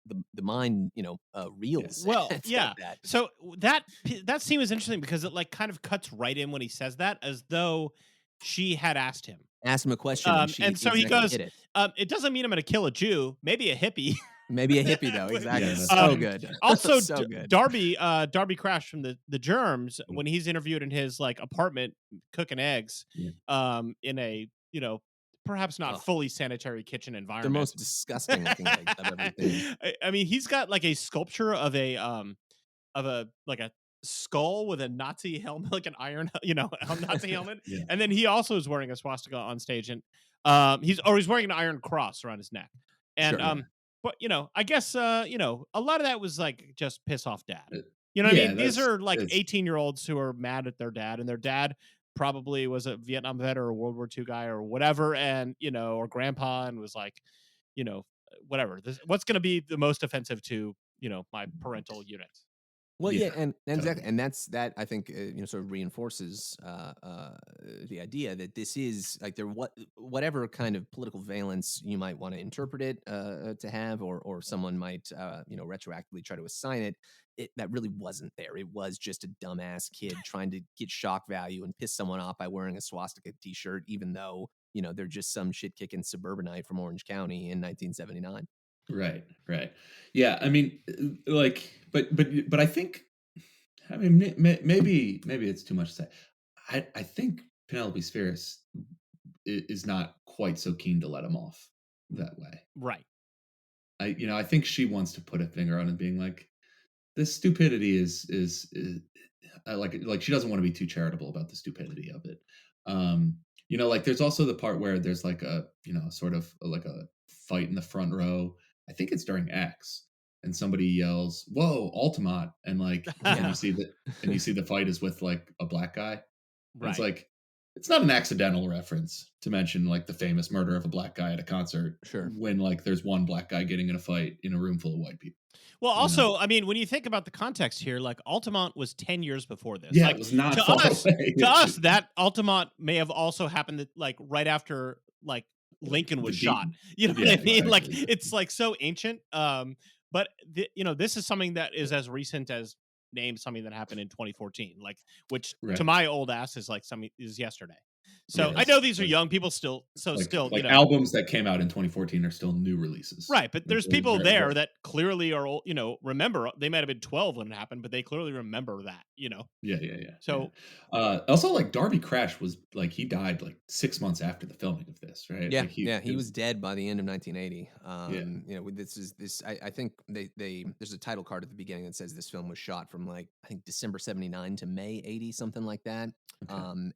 the mind reels. Well, It's yeah. like that. So that scene was interesting because it like kind of cuts right in when he says that, as though she had asked him. Ask him a question, and so he goes, hit it. "It doesn't mean I'm going to kill a Jew. Maybe a hippie." Maybe a hippie though, exactly. Yeah, So good. Also, so good. Darby Crash from the Germs, when he's interviewed in his like apartment cooking eggs, in a perhaps not fully sanitary kitchen The environment. most disgusting looking eggs I've ever seen. I mean, he's got like a sculpture of a like a skull with a Nazi helmet, like an iron, a Nazi helmet. Yeah. And then he also is wearing a swastika on stage, and he's wearing an iron cross around his neck. And Sure. but I guess a lot of that was like just piss off dad. Uh, You know what I yeah, mean? These are like it's 18-year-olds who are mad at their dad, and their dad probably was a Vietnam vet or a World War II guy or whatever, and or grandpa, and was like, whatever. What's going to be the most offensive to my parental unit? Well, yeah, yeah, and exactly, totally. and that I think sort of reinforces the idea that this is like whatever kind of political valence you might want to interpret it to have, or someone might retroactively try to assign it, that really wasn't there. It was just a dumbass kid trying to get shock value and piss someone off by wearing a swastika T-shirt, even though they're just some shit kicking suburbanite from Orange County in 1979. Right, right. Yeah, I mean, like, but I think, I mean, maybe it's too much to say. I think Penelope Spheeris is not quite so keen to let him off that way. Right. I think she wants to put a finger on it, being like, this stupidity is like she doesn't want to be too charitable about the stupidity of it. Like there's also the part where there's like a sort of like a fight in the front row. I think it's during X, and somebody yells, "Whoa, Altamont!" and like, and you see the fight is with like a black guy. And it's Right. like, it's not an accidental reference to mention like the famous murder of a black guy at a concert. Sure. When like there's one black guy getting in a fight in a room full of white people. Well, also, I mean, when you think about the context here, like Altamont was 10 years before this. Yeah, like, it was not to far us, away. to us, that Altamont may have also happened like right after like Lincoln was shot. You know what I mean? Like exactly. it's like so ancient. But this is something that is as recent as name something that happened in 2014, like which Right. to my old ass is like is yesterday. So Yeah, I know these are like- young people still. So still, albums that came out in 2014 are still new releases. right, but there's They're people very there old. that clearly are, remember. They might have been 12 when it happened, but they clearly remember that, Yeah. So also, like Darby Crash was like he died like 6 months after the filming of this, right? Yeah, Like, he was dead by the end of 1980. Yeah. I think there's a title card at the beginning that says this film was shot from like I think December 79 to May 80, something like that. Okay.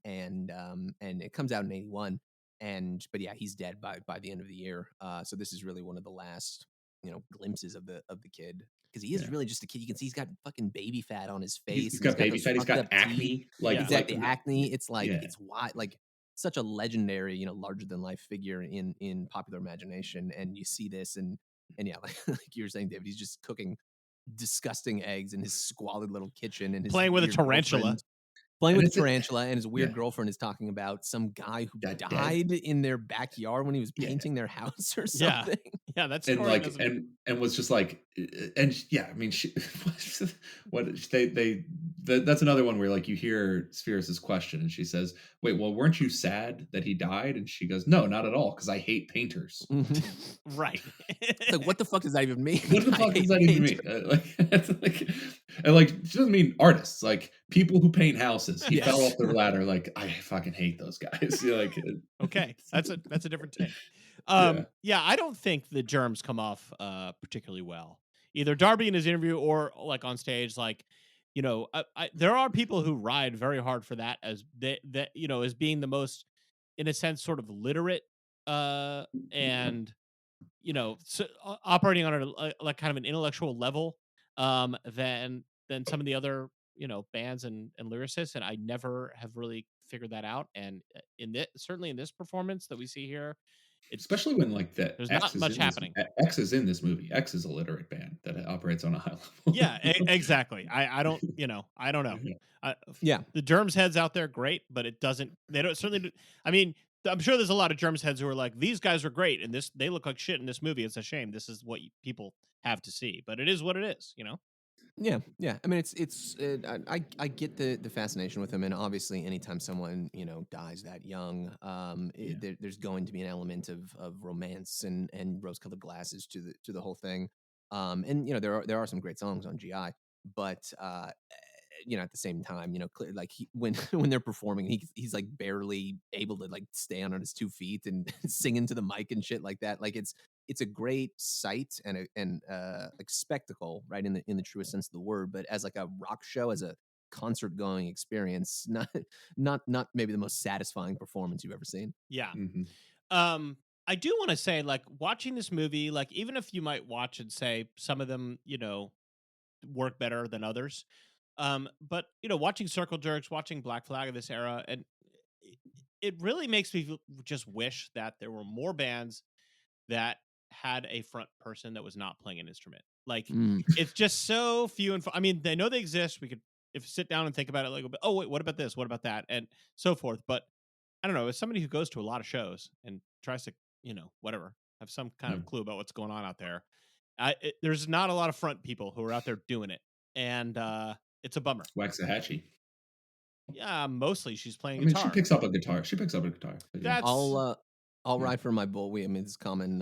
And it comes out in 81. But yeah, he's dead by the end of the year. So this is really one of the last glimpses of the kid, because he is Yeah. really just a kid. You can see he's got fucking baby fat on his face. He's and got baby those fat. He's fucked got up acne. teeth. Like, Exactly, like, acne. It's like yeah. it's why like such a legendary, larger than life figure in popular imagination. And you see this, and yeah, like you were saying, David, he's just cooking disgusting eggs in his squalid little kitchen, and his playing with a weird tarantula. girlfriend- Playing And with a it's a- tarantula, and his weird yeah. girlfriend is talking about some guy who That dead. died in their backyard when he was Yeah. painting their house or Yeah. something. Yeah, that And story like doesn't. and was just like, and yeah, I mean, that's another one where like you hear Spheeris's question, and she says, "Wait, well, weren't you sad that he died?" And she goes, "No, not at all, because I hate painters." Right. It's like, what the fuck does that even mean? What the I fuck does hate that even painters. mean? And like, she doesn't mean artists, like people who paint houses. He Yes. fell off the ladder. Like, I fucking hate those guys. Like, Okay, that's a different take. Yeah. Yeah, I don't think the Germs come off particularly well. Either Darby in his interview or like on stage, like there are people who ride very hard for that as as being the most, in a sense, sort of literate and operating on like kind of an intellectual level than some of the other bands and lyricists, and I never have really figured that out. And certainly in this performance that we see here, Especially when like there's not much happening. X is in this movie. X is a literate band that operates on a high level. Yeah, exactly. I don't I don't know. Yeah. The Germs heads out there, great, but it doesn't. They don't certainly. I mean, I'm sure there's a lot of Germs heads who are like, these guys are great, and they look like shit in this movie. It's a shame. This is what people have to see, but it is what it is. Yeah. I mean, I get the fascination with him, and obviously, anytime someone dies that young, there's going to be an element of romance and rose-colored glasses to the whole thing. And there are some great songs on GI, but at the same time, like when when they're performing, he's like barely able to like stand on his 2 feet and sing into the mic and shit like that. Like it's a great sight and like spectacle, right, in the truest sense of the word. But as like a rock show, as a concert going experience, not maybe the most satisfying performance you've ever seen. Yeah. Mhm. I do want to say, like, watching this movie, like, even if you might watch and say some of them, work better than others, but watching Circle Jerks, watching Black Flag of this era, and it it really makes me just wish that there were more bands that had a front person that was not playing an instrument. Like, Mm. it's just so few and far. I mean, they know they exist. We could if sit down and think about it, like, oh wait, what about this? What about that? And so forth. But I don't know. As somebody who goes to a lot of shows and tries to, whatever, have some kind Yeah. of clue about what's going on out there, there's not a lot of front people who are out there doing it, and it's a bummer. Waxahachie. Yeah, mostly she's I playing mean, guitar. she picks up a guitar. But yeah. That's I'll Yeah. ride for my boy. I mean, this is common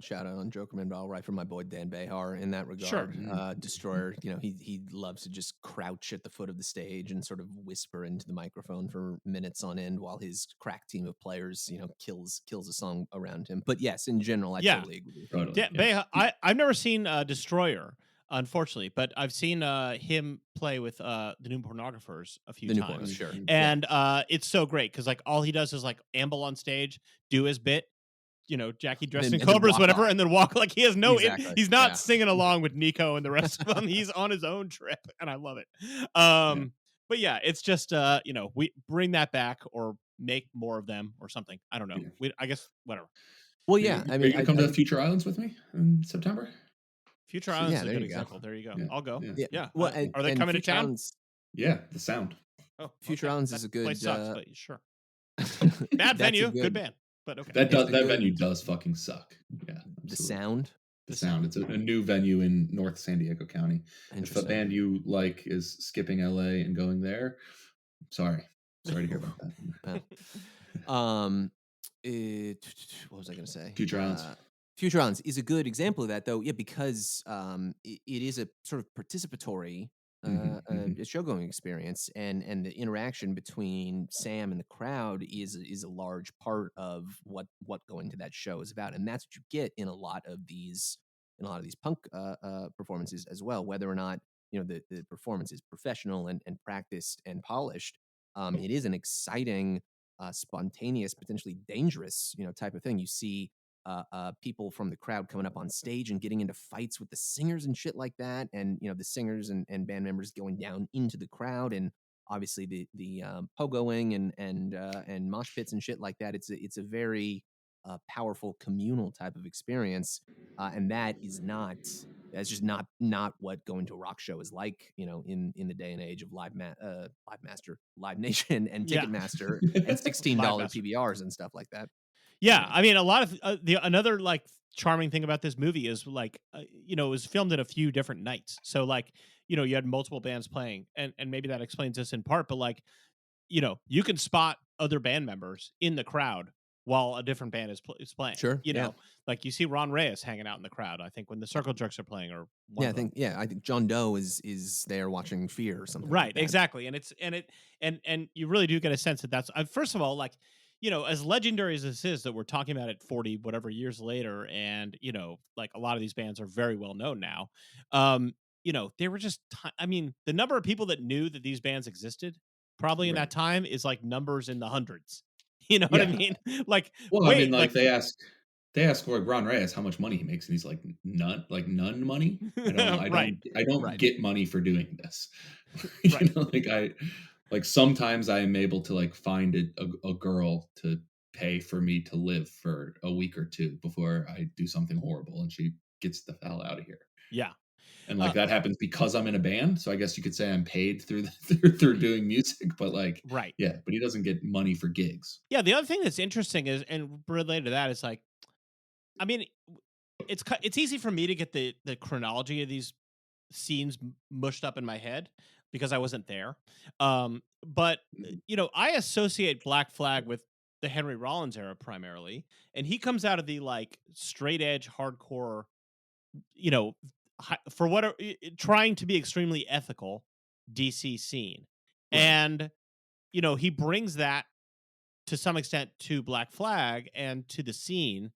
shout out on Jokerman, but I'll ride for my boy Dan Behar in that Sure. regard. Destroyer, he loves to just crouch at the foot of the stage and sort of whisper into the microphone for minutes on end while his crack team of players, kills a song around him. But yes, in general, I Yeah. totally agree with you. Totally. Yeah. I've never seen Destroyer, unfortunately, but I've seen him play with the New Pornographers a few The new times. ones, sure. And it's so great because like all he does is like amble on stage, do his bit, Jackie dressed in and then Cobras, walk whatever, off. and then walk like he has no. Exactly, He's not yeah. singing along with Nico and the rest of them. He's on his own trip, and I love it. But yeah, it's just we bring that back or make more of them or something. I don't know. Yeah. I guess whatever. Well, yeah. Are I mean, you gonna come to Future Islands with me in September? Future Islands yeah, is a there good you go. example. There you go. Yeah, I'll go. yeah. Yeah. Well, Are they and coming to Future town? Islands, Yeah, the sound. Oh, Future okay. Islands That is a good place sucks, but sure. bad Bad venue, good band, but okay. That It's a good- venue does fucking suck. Yeah, The absolutely. sound. The sound. It's a new venue in North San Diego County. If a Interesting. band you like is skipping LA and going there, sorry to hear about that. What was I going to say? Future Islands. Future Islands is a good example of that, though. Yeah, because it is a sort of participatory show-going experience, and the interaction between Sam and the crowd is a large part of what going to that show is about, and that's what you get in a lot of these punk performances as well. Whether or not the performance is professional and practiced and polished, it is an exciting, spontaneous, potentially dangerous type of thing. You see people from the crowd coming up on stage and getting into fights with the singers and shit like that, and the singers and band members going down into the crowd, and obviously the pogoing and mosh pits and shit like that. It's a very powerful communal type of experience, and that is not. That's just not what going to a rock show is like, in the day and age of Live Nation, and Yeah. Ticketmaster, and $16 Livemaster. PBRs and stuff like that. Yeah, I mean, a lot of another like charming thing about this movie is like, it was filmed in a few different nights. So like, you had multiple bands playing, and maybe that explains this in part. But like, you can spot other band members in the crowd while a different band is playing. Sure, yeah. Like you see Ron Reyes hanging out in the crowd. I think when the Circle Jerks are playing, or one I of them. think John Doe is there watching Fear or something. Right, like that. exactly, and you really do get a sense that that's first of all, like, as legendary as this is, that we're talking about it 40 whatever years later, and like a lot of these bands are very well known now. They were just I mean, the number of people that knew that these bands existed probably in that time is like numbers in the hundreds. You know what I mean? Like, Well, wait, I mean, like they ask like Ron Reyes how much money he makes, and he's like, none money. Right. I don't Right. get money for doing this. Right. Like sometimes I am able to like find a girl to pay for me to live for a week or two before I do something horrible, and she gets the hell out of here. Yeah. And like that happens because I'm in a band, so I guess you could say I'm paid through through doing music, but like, Right. yeah, but he doesn't get money for gigs. Yeah, the other thing that's interesting is, and related to that, is like, I mean, it's easy for me to get the chronology of these scenes mushed up in my head because I wasn't there. But I associate Black Flag with the Henry Rollins era primarily, and he comes out of the like straight edge hardcore, for what trying to be extremely ethical DC scene, Right. and he brings that to some extent to Black Flag and to the scene,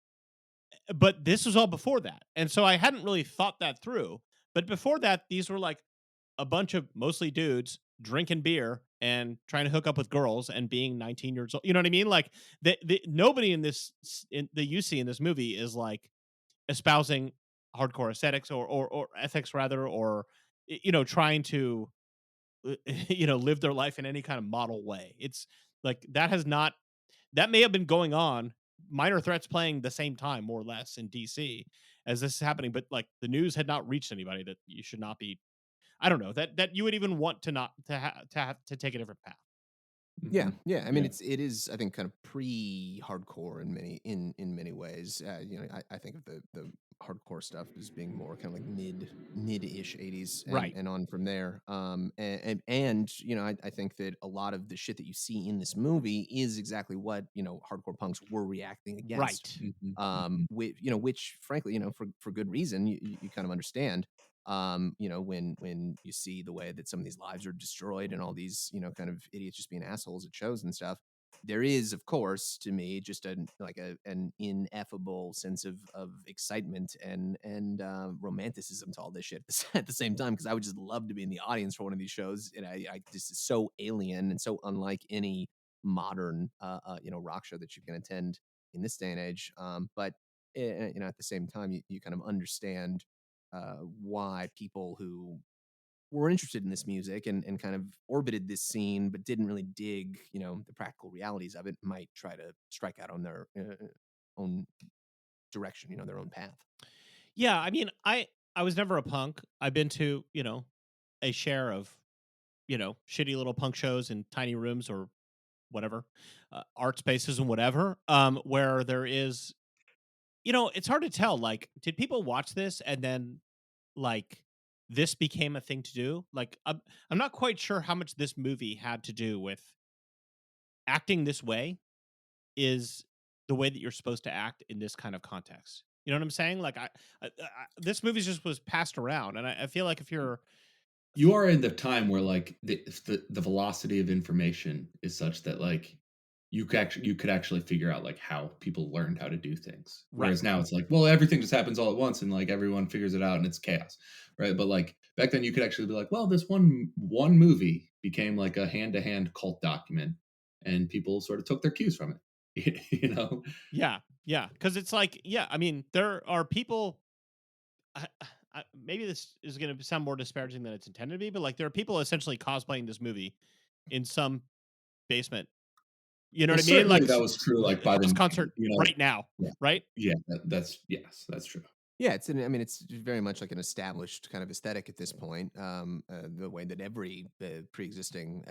but this was all before that, and so I hadn't really thought that through. But before that, these were like a bunch of mostly dudes drinking beer and trying to hook up with girls and being 19 years old. You know what I mean? Like nobody in this that you see in this movie is like espousing hardcore aesthetics or ethics rather, or trying to live their life in any kind of model way. It's like that may have been going on, Minor Threats playing the same time more or less in DC as this is happening, but like the news had not reached anybody that you should not be, I don't know, that you would even want to not to take a different path. Yeah, Mhm. yeah. I mean, Yeah. it is, I think, kind of pre-hardcore in many ways. I think of the hardcore stuff as being more kind of like mid-ish '80s Right. and on from there. I think that a lot of the shit that you see in this movie is exactly what hardcore punks were reacting against. Right. Mhm. Mhm. Which frankly, for good reason, you kind of understand. When you see the way that some of these lives are destroyed and all these, kind of idiots just being assholes at shows and stuff, there is, of course, to me, just an ineffable sense of excitement and romanticism to all this shit at the same time, because I would just love to be in the audience for one of these shows, and I just is so alien and so unlike any modern, rock show that you can attend in this day and age. But at the same time, you kind of understand why people who were interested in this music and kind of orbited this scene but didn't really dig the practical realities of it might try to strike out on their own direction, their own path. Yeah, I mean, I was never a punk. I've been to, a share of, shitty little punk shows in tiny rooms or whatever, art spaces and whatever, where there is, it's hard to tell. Like, did people watch this and then like this became a thing to do? Like, I'm not quite sure how much this movie had to do with acting this way is the way that you're supposed to act in this kind of context. You know what I'm saying? Like, this movie just was passed around, and I feel like if you're, You are in the time where like the velocity of information is such that like you could actually figure out like how people learned how to do things. right, Whereas now it's like, well, everything just happens all at once and like everyone figures it out and it's chaos, right? But like back then you could actually be like, well, this one movie became like a hand-to-hand cult document and people sort of took their cues from it. You know? yeah, because it's like, yeah, I mean, there are people. Maybe this is going to sound more disparaging than it's intended to be, but like there are people essentially cosplaying this movie in some basement. You know Well, what I mean? Like certainly that was true like by house the concert you know, right now, yeah. right? Yeah, that's yes, that's true. Yeah, I mean, it's very much like an established kind of aesthetic at this point. The way that every pre-existing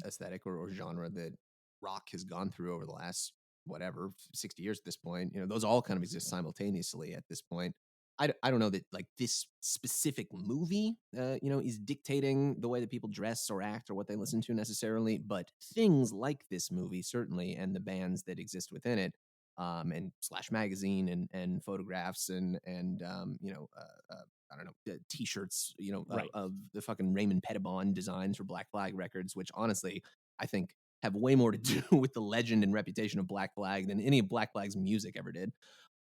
aesthetic or genre that rock has gone through over the last whatever 60 years at this point, those all kind of exist simultaneously at this point. I don't know that like this specific movie, is dictating the way that people dress or act or what they listen to necessarily, but things like this movie certainly, and the bands that exist within it, and Slash magazine and photographs and I don't know, T-shirts, Right. of the fucking Raymond Pettibon designs for Black Flag records, which honestly I think have way more to do with the legend and reputation of Black Flag than any of Black Flag's music ever did.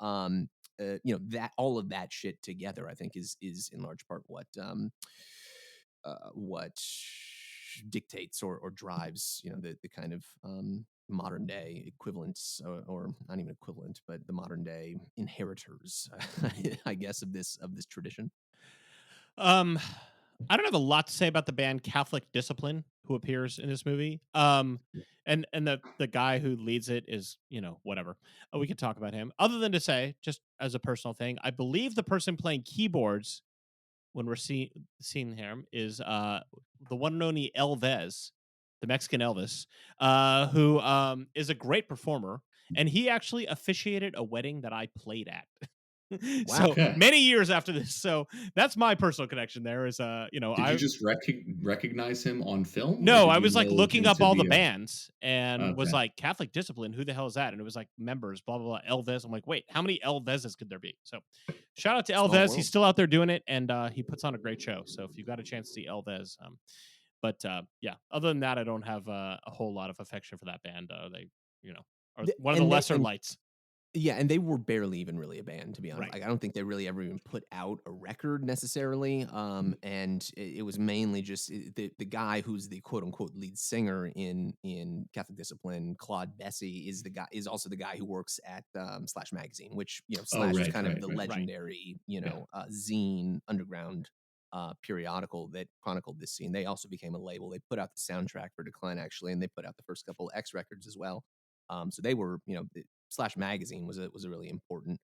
Um, that all of that shit together, I think, is in large part what dictates or drives the kind of modern day equivalents, or not even equivalent, but the modern day inheritors, I guess, of this tradition. Um, I don't have a lot to say about the band Catholic Discipline who appears in this movie. And the guy who leads it is, whatever. We could talk about him. Other than to say, just as a personal thing, I believe the person playing keyboards when we're seeing him is the one and only Elvez, the Mexican Elvis, who is a great performer, and he actually officiated a wedding that I played at. So Wow. Okay. many years after this. So that's my personal connection there is Did you I just recognize him on film, or no, did I you was like know looking him up to all the be a bands and was okay. like, Catholic Discipline, who the hell is that? And it was like members, blah blah blah, Elvez. I'm like, wait, how many Elvezes could there be? So shout out to Small Elvez. world. He's still out there doing it, and he puts on a great show. So if you got a chance to see Elvez, but yeah, other than that, I don't have a whole lot of affection for that band. They, are Th- one of the and they lesser and lights. Yeah, and they were barely even really a band, to be honest. Right. Like, I don't think they really ever even put out a record necessarily. And it was mainly just the guy who's the quote unquote lead singer in Catholic Discipline, Claude Bessey, is also the guy who works at Slash Magazine, which Oh, Slash is right, kind of right, the right. legendary Yeah. zine underground periodical that chronicled this scene. They also became a label. They put out the soundtrack for Decline actually, and they put out the first couple X records as well. So they were, Slash Magazine was a really important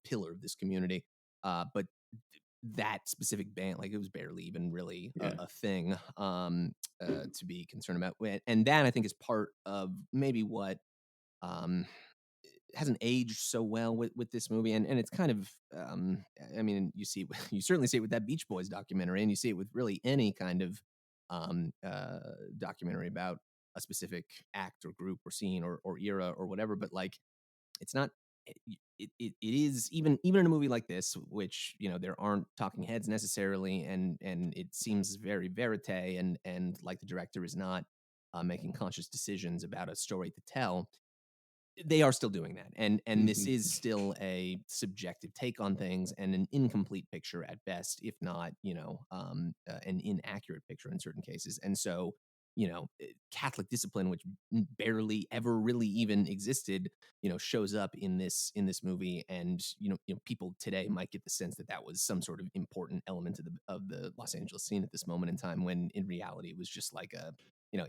pillar of this community. But that specific band, like, it was barely even really Yeah. a thing to be concerned about. And that, I think, is part of maybe what um, hasn't aged so well with this movie. And it's kind of, I mean, you certainly see it with that Beach Boys documentary, and you see it with really any kind of documentary about a specific act or group or scene or era or whatever. But like, it's not. It is even in a movie like this, which there aren't talking heads necessarily, and it seems very verite, and like the director is not making conscious decisions about a story to tell. They are still doing that, and this Mhm. is still a subjective take on things and an incomplete picture at best, if not an inaccurate picture in certain cases. And so Catholic Discipline, which barely ever really even existed, shows up in this movie. And people today might get the sense that that was some sort of important element of the Los Angeles scene at this moment in time, when in reality it was just like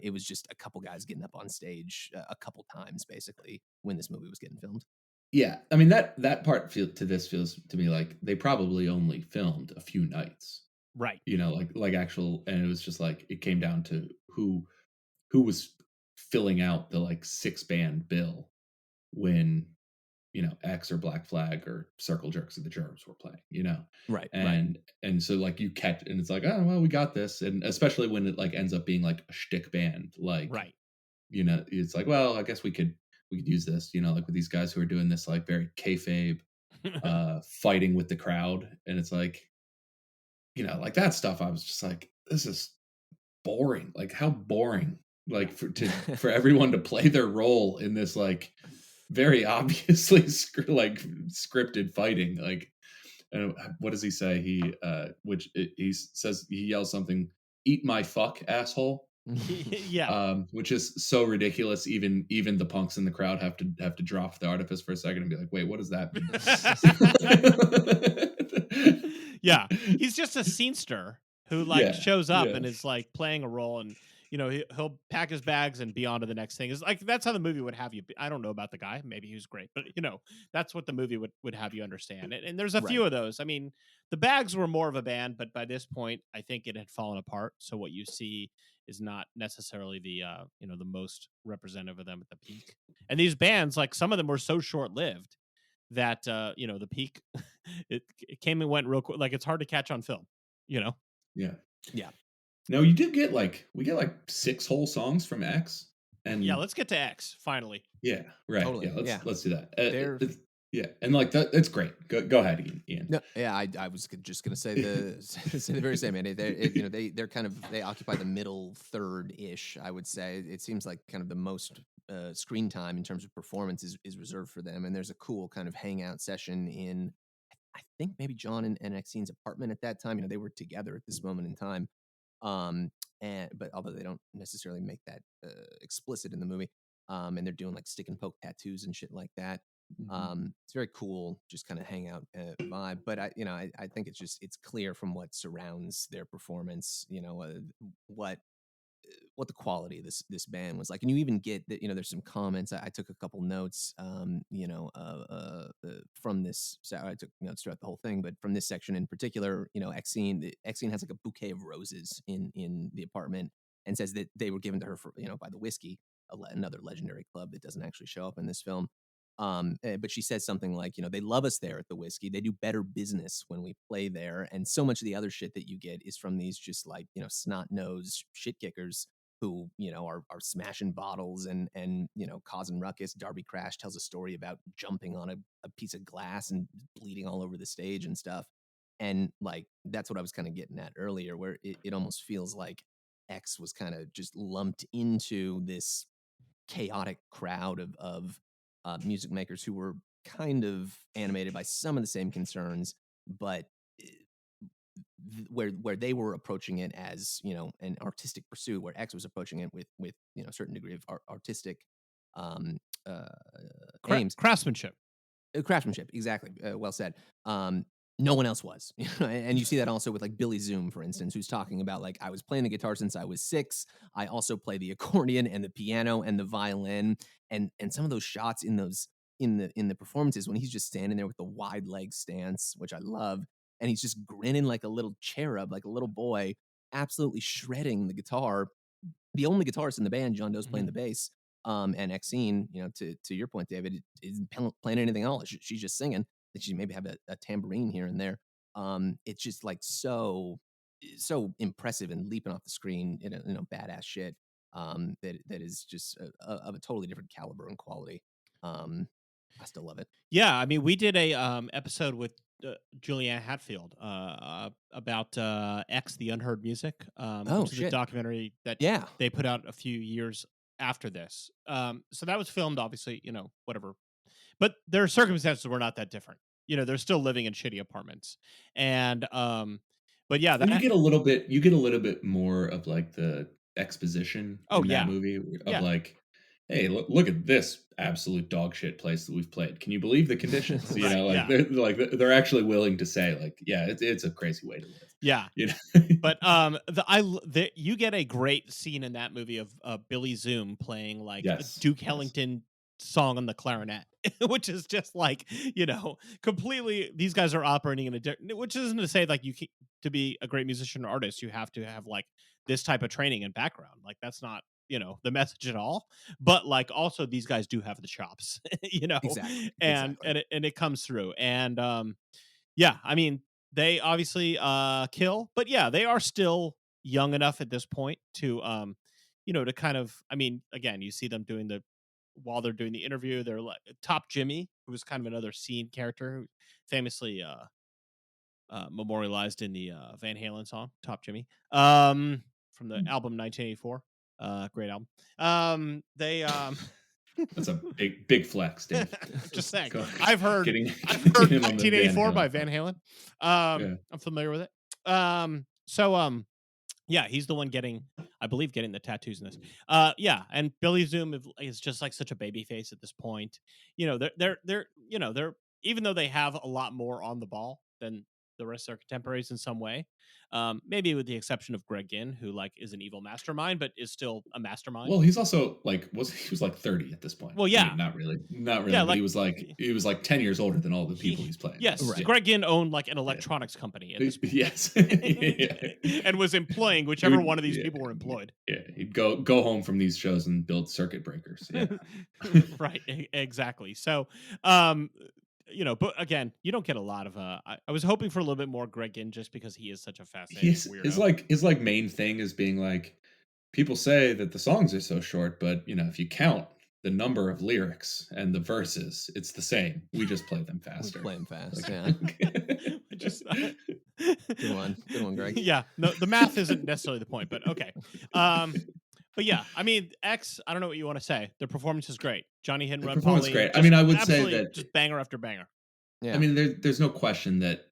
it was just a couple guys getting up on stage a couple times, basically, when this movie was getting filmed. Yeah, I mean that part feels to me like they probably only filmed a few nights. Right. Like actual, and it was just like it came down to who was filling out the like 6-band bill when X or Black Flag or Circle Jerks or the Germs were playing. Right. And so like you catch, and it's like, oh well, we got this, and especially when it like ends up being like a shtick band, like Right. it's like, well, I guess we could use this, like with these guys who are doing this like very kayfabe fighting with the crowd, and it's like, like that stuff. I was just like, this is boring. Like, how boring, like for everyone to play their role in this like very obviously scripted fighting. Like, and what does he say? He says, he yells something, "Eat my fuck, asshole." Yeah. Which is so ridiculous. Even the punks in the crowd have to drop the artifice for a second and be like, "Wait, what does that mean?" Yeah. He's just a scenester who like Yeah, shows up yeah, and is like playing a role, and he'll pack his bags and be on to the next thing. Is like that's how the movie would have you. I don't know about the guy. Maybe he was great, but that's what the movie would have you understand. And there's a Right. few of those. I mean, the bags were more of a band, but by this point, I think it had fallen apart. So what you see is not necessarily the the most representative of them at the peak. And these bands, like some of them were so short lived that the peak it came and went real quick. Like it's hard to catch on film. yeah. Yeah. No, we get like 6 whole songs from X, Yeah, and let's get to X finally. yeah, right, Totally. yeah. Yeah. Let's do that. They're Yeah, and like that's great. Go ahead, Ian. No, yeah, I was just gonna say say the very same. And they're kind of, they occupy the middle third ish. I would say it seems like kind of the most screen time in terms of performance is reserved for them. And there's a cool kind of hangout session in, I think, maybe John and Xene's apartment at that time. They were together at this moment in time. Um, but although they don't necessarily make that explicit in the movie, and they're doing like stick and poke tattoos and shit like that. It's very cool, just kind of hangout vibe. But I think it's clear from what surrounds their performance, what the quality of this band was like. And you even get that, there's some comments. I took a couple notes, from this. So I took notes throughout the whole thing, but from this section in particular, Exene has like a bouquet of roses in the apartment, and says that they were given to her for, by the Whiskey, another legendary club that doesn't actually show up in this film. But she says something like, they love us there at the Whiskey. They do better business when we play there. And so much of the other shit that you get is from these just like, snot-nosed shit kickers who, are smashing bottles and causing ruckus. Darby Crash tells a story about jumping on a piece of glass and bleeding all over the stage and stuff. And like, that's what I was kind of getting at earlier, where it almost feels like X was kind of just lumped into this chaotic crowd of music makers who were kind of animated by some of the same concerns, but where they were approaching it as an artistic pursuit, where X was approaching it with a certain degree of artistic um, uh, aims. Craftsmanship. Craftsmanship, exactly. Well said. No one else was, and you see that also with like Billy Zoom, for instance, who's talking about like, I was playing the guitar since I was 6. I also play the accordion and the piano and the violin, and some of those shots in the performances when he's just standing there with the wide leg stance, which I love, and he's just grinning like a little cherub, like a little boy, absolutely shredding the guitar. The only guitarist in the band, John Doe's playing the bass, and Exene, to your point, David, isn't playing anything else. She's just singing. That she maybe have a tambourine here and there. It's just like so impressive and leaping off the screen in a badass shit. That is just of a totally different caliber and quality. I still love it. Yeah, I mean, we did a episode with Juliana Hatfield about X, the Unheard Music, which is a documentary that they put out a few years after this. So that was filmed, obviously, whatever. But their circumstances were not that different. They're still living in shitty apartments, and but yeah, you get a little bit more of like the exposition in that movie of like, hey, look at this absolute dog shit place that we've played. Can you believe the conditions? They're actually willing to say like, yeah, it's a crazy way to live. Yeah, but you get a great scene in that movie of Billy Zoom playing like a Duke Ellington song on the clarinet, which is just like, completely, these guys are operating in which isn't to say like to be a great musician or artist you have to have like this type of training and background. Like that's not the message at all, but like also these guys do have the chops, exactly. And it comes through. And I mean, they obviously kill, but yeah, they are still young enough at this point to to kind of, I mean, again, you see them while they're doing the interview, they're like Top Jimmy, who was kind of another scene character who famously memorialized in the Van Halen song Top Jimmy, from the album 1984. Great album. That's a big flex, Dave. Just saying. I've heard 1984 by Van Halen. I'm familiar with it. Yeah, he's the one getting the tattoos in this. And Billy Zoom is just like such a baby face at this point. They're even though they have a lot more on the ball than the rest of their contemporaries in some way. Maybe with the exception of Greg Ginn, who like is an evil mastermind, but is still a mastermind. Well, he's also like he was like 30 at this point. Well, yeah, I mean, not really. Yeah, but he was like 10 years older than all the people he's playing. Yes, right. Greg Ginn owned like an electronics company at this point. Yes, and was employing whichever one of these people were employed. Yeah, he'd go home from these shows and build circuit breakers. Yeah, right, exactly. So, but again, you don't get a lot of. I was hoping for a little bit more Greg Ginn just because he is such a fascinating weirdo. His main thing is being like, people say that the songs are so short, but if you count the number of lyrics and the verses, it's the same. We just play them faster. We play them fast. Yeah. Good one, Greg. Yeah, no, the math isn't necessarily the point, but okay. But yeah, I mean, X, I don't know what you want to say. Their performance is great. Johnny Hinn, Red Performance great. I mean, I would say that just banger after banger. Yeah. I mean, there's no question that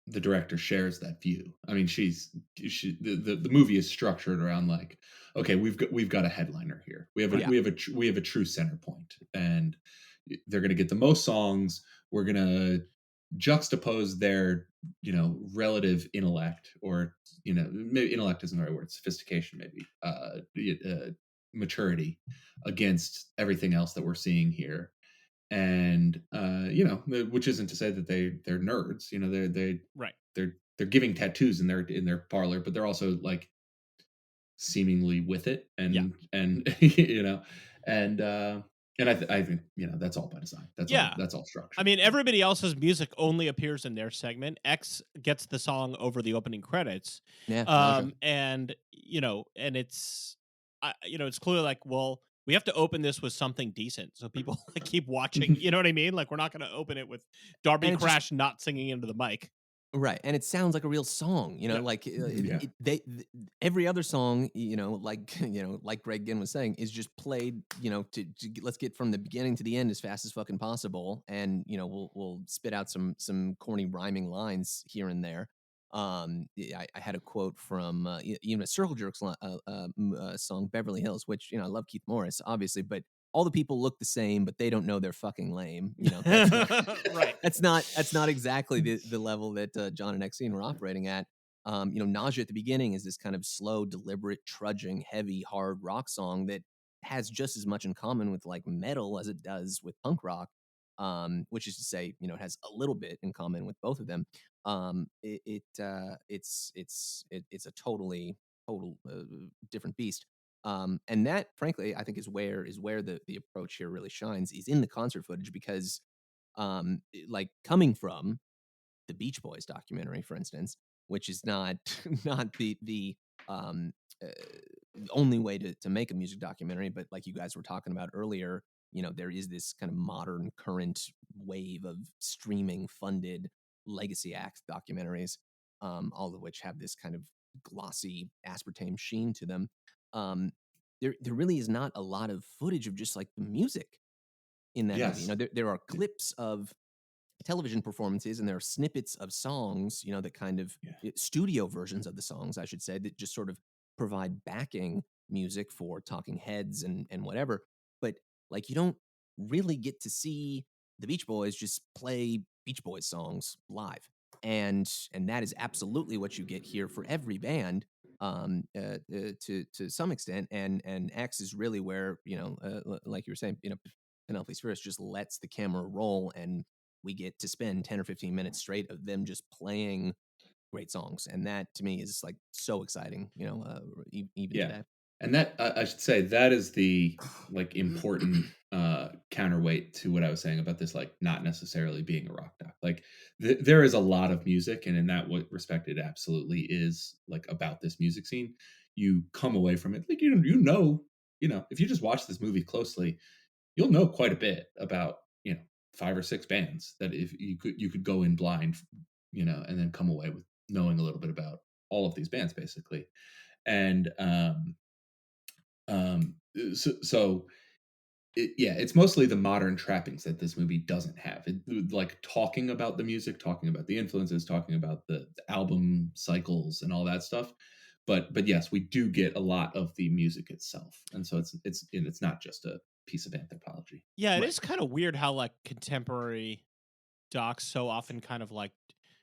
the director shares that view. I mean, the movie is structured around like, okay, we've got a headliner here. We have a true center point, and they're going to get the most songs. We're going to juxtapose their relative intellect, or maybe intellect isn't the right word, sophistication, maybe maturity, against everything else that we're seeing here. And which isn't to say that they're nerds. They're giving tattoos in their parlor, but they're also like seemingly with it, and and I think that's all by design. That's all structure. I mean, everybody else's music only appears in their segment. X gets the song over the opening credits. Yeah. And and it's it's clearly like, well, we have to open this with something decent so people keep watching. You know what I mean? Like, we're not going to open it with Darby Crash not singing into the mic. Right, and it sounds like a real song, Yeah. like Yeah. every other song, like like Greg Ginn was saying, is just played, let's get from the beginning to the end as fast as fucking possible, and we'll spit out some corny rhyming lines here and there. I had a quote from even a Circle Jerks song, Beverly Hills, which I love Keith Morris, obviously, but all the people look the same, but they don't know they're fucking lame. That's Right. that's not exactly the level that John and Exene were operating at. Nausea at the beginning is this kind of slow, deliberate, trudging, heavy, hard rock song that has just as much in common with like metal as it does with punk rock. Which is to say, it has a little bit in common with both of them. It's a total different beast. And that, frankly, I think is where the approach here really shines, is in the concert footage, because like coming from the Beach Boys documentary, for instance, which is not not the only way to make a music documentary, but like you guys were talking about earlier, there is this kind of modern current wave of streaming funded legacy act documentaries, all of which have this kind of glossy aspartame sheen to them. There really is not a lot of footage of just like the music in that movie. Yes. There are clips of television performances, and there are snippets of songs, that kind of studio versions of the songs, I should say, that just sort of provide backing music for talking heads and whatever. But like, you don't really get to see the Beach Boys just play Beach Boys songs live. And that is absolutely what you get here for every band, to some extent. And X is really where, like you were saying, Penelope Spheeris just lets the camera roll, and we get to spend 10 or 15 minutes straight of them just playing great songs. And that to me is like so exciting, even Yeah. today. And that I should say that is the like important counterweight to what I was saying about this, like not necessarily being a rock doc. Like there is a lot of music, and in that respect, it absolutely is like about this music scene. You come away from it like if you just watch this movie closely, you'll know quite a bit about 5 or 6 bands that if you could go in blind, and then come away with knowing a little bit about all of these bands basically. And so it's mostly the modern trappings that this movie doesn't have. Like talking about the music, talking about the influences, talking about the album cycles and all that stuff. But yes, we do get a lot of the music itself, and so it's not just a piece of anthropology. Yeah, it Right. is kind of weird how like contemporary docs so often kind of like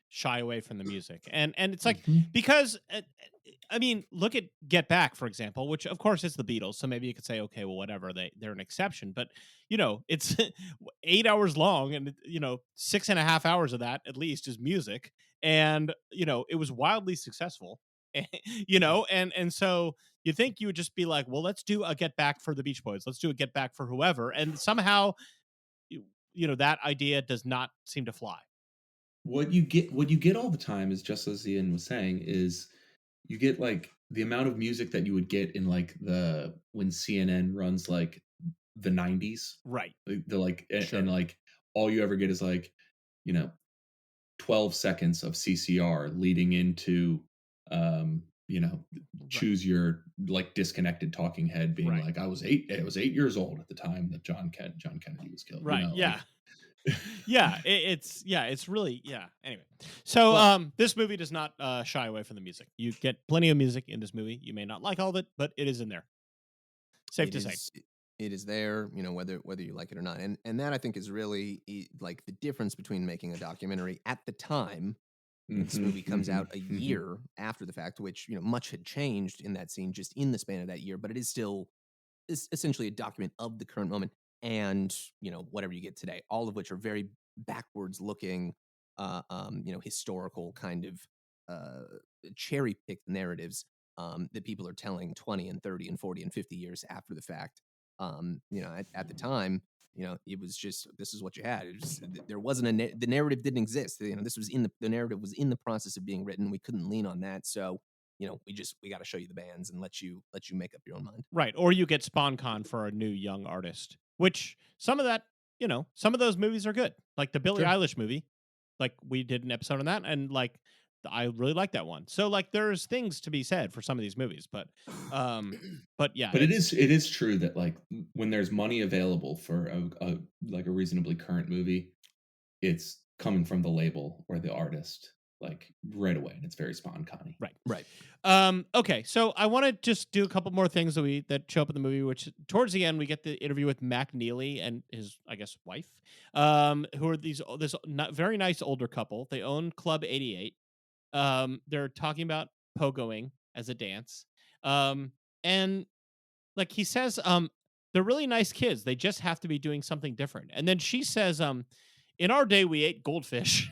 shy away from the music, and it's like because I mean, look at Get Back, for example, which of course is the Beatles, so maybe you could say, okay, well, whatever, they're an exception, but it's 8 hours long, and 6.5 hours of that at least is music, and it was wildly successful. And so you think you would just be like, well, let's do a Get Back for the Beach Boys, let's do a Get Back for whoever, and somehow that idea does not seem to fly. What you get all the time is, just as Ian was saying, is you get like the amount of music that you would get in like when CNN runs like the 90s. Right. The like Sure. and like all you ever get is like 12 seconds of CCR leading into choose your like disconnected talking head being Right. like, I was 8 years old at the time that John Kennedy was killed. Right. Yeah. Like, it's really anyway, so this movie does not shy away from the music. You get plenty of music in this movie. You may not like all of it, but it is in there. Safe to say. It is there, whether you like it or not. And that, I think, is really like the difference between making a documentary at the time. This movie comes out a year after the fact, which much had changed in that scene just in the span of that year, but it is still essentially a document of the current moment, and whatever you get today, all of which are very backwards looking, historical kind of cherry picked narratives that people are telling 20 and 30 and 40 and 50 years after the fact. At the time, it was just, this is what you had. There wasn't the narrative didn't exist. This was the narrative was in the process of being written. We couldn't lean on that, so we got to show you the bands and let you make up your own mind. Right. Or you get SpawnCon for a new young artist, which some of that, some of those movies are good. Like the Billie Eilish movie. like we did an episode on that, and like I really like that one. So like there's things to be said for some of these movies, but yeah, But it is true that like when there's money available for a like a reasonably current movie, it's coming from the label or the artist like right away, and it's very spontane. Right. Okay, so I want to just do a couple more things that show up in the movie. Which towards the end we get the interview with Mac Neely and his, I guess, wife, who are this very nice older couple. They own Club 88. They're talking about pogoing as a dance, and like he says, they're really nice kids. They just have to be doing something different. And then she says, in our day we ate goldfish.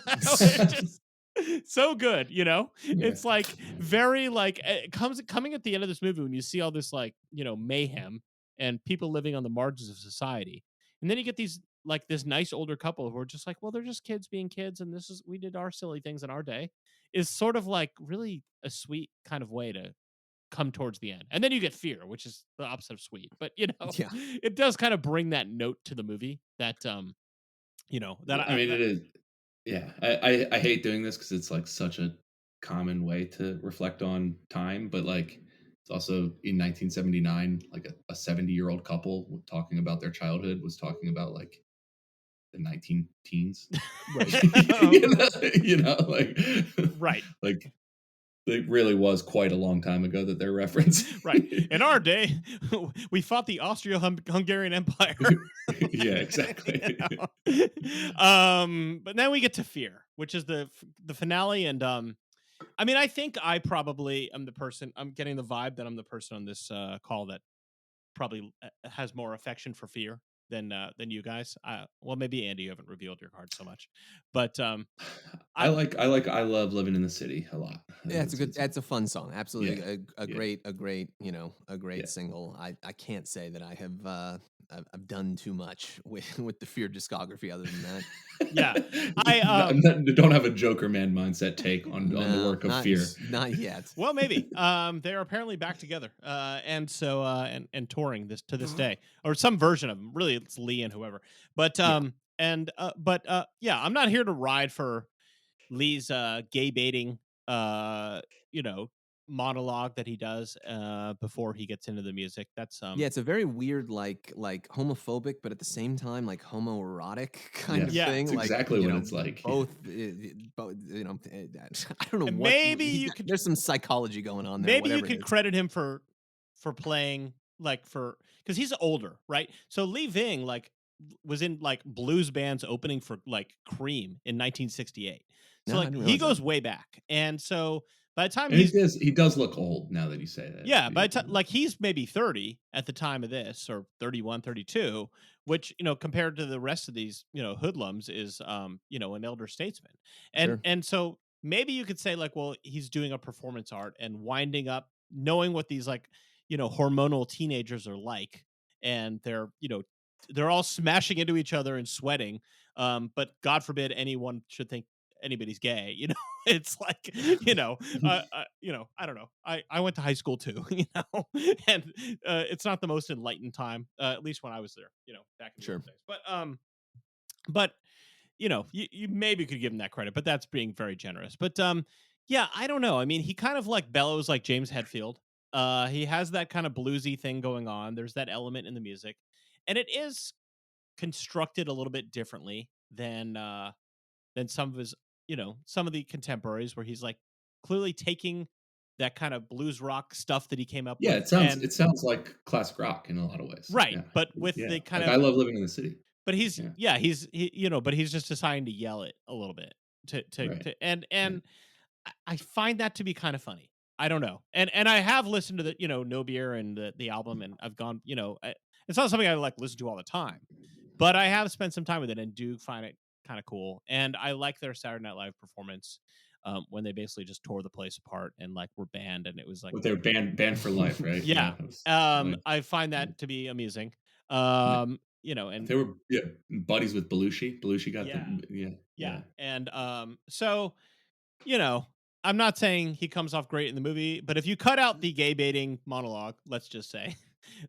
It's just so good, you know. It's like very like it coming at the end of this movie when you see all this like, you know, mayhem and people living on the margins of society, and then you get these like this nice older couple who are just like, well, they're just kids being kids, and this is we did our silly things in our day, is sort of like really a sweet kind of way to come towards the end. And then you get fear, which is the opposite of sweet, but you know, Yeah. it does kind of bring that note to the movie that you know, that I mean, it is. Yeah, I hate doing this because it's like such a common way to reflect on time, but like it's also in 1979, like a 70-year-old couple talking about their childhood was talking about like the 19 teens, Right. you know, like Right. like it really was quite a long time ago that they're referencing. Right. In our day, we fought the Austro-Hungarian Empire. Yeah, exactly. You know? But then we get to Fear, which is the finale, and I mean, I think I probably am the person. I'm getting the vibe that I'm the person on this call that probably has more affection for Fear than you guys. Well, maybe Andy, you haven't revealed your card so much, but I love Living in the City a lot. Yeah, it's a fun song. Absolutely. Yeah, A great, you know, a great Yeah. single. I can't say that I have I've done too much with the Fear discography other than that. Yeah. Don't have a Jokerman mindset take on the work of Fear. Not yet. Well, maybe. They are apparently back together, and so and touring this to this day, or some version of them. Really, it's Lee and whoever. But yeah, I'm not here to ride for Lee's gay baiting, you know, monologue that he does before he gets into the music. That's Yeah, it's a very weird, like homophobic, but at the same time, like homoerotic kind of Yeah, thing. it's like, exactly you what know, it's like. Both, you know, I don't know And what. maybe you could. There's some psychology going on there. Maybe you whatever it could is. credit him for playing like because he's older, right? So Lee Ving like was in like blues bands opening for like Cream in 1968. So No, I like didn't he realize goes that. way back, and so by the time And he does look old now that you say that. yeah, by the time like he's maybe 30 at the time of this, or 31, 32, which, you know, compared to the rest of these, you know, hoodlums is you know, an elder statesman. And Sure. and so maybe you could say like, well, he's doing a performance art and winding up knowing what these like, you know, hormonal teenagers are like, and they're, you know, they're all smashing into each other and sweating. But God forbid anyone should think anybody's gay, you know. It's like, you know, you know, I don't know. I went to high school too, you know, and it's not the most enlightened time, at least when I was there, you know, back in the old days. But you know, you maybe could give him that credit, but that's being very generous. But yeah, I don't know. I mean, he kind of like bellows like James Hetfield. He has that kind of bluesy thing going on. There's that element in the music, and it is constructed a little bit differently than some of his, you know, some of the contemporaries, where he's like clearly taking that kind of blues rock stuff that he came up Yeah, with. it sounds like classic rock in a lot of ways. Right, Yeah. but with Yeah. the kind like, of I love Living in the City. but he's he's you know, but he's just deciding to yell it a little bit Right. to and I find that to be kind of funny. I don't know. And I have listened to the, you know, No Beer and the album, and I've gone, you know, it's not something I like listen to all the time, but I have spent some time with it and do find it kind of cool. And I like their Saturday Night Live performance when they basically just tore the place apart and like were banned, and it was like With their band for life, right? yeah. It was like, I find that to be amusing. You know, and they were buddies with Belushi. Belushi got Yeah. them. yeah. And so, you know, I'm not saying he comes off great in the movie, but if you cut out the gay baiting monologue, let's just say,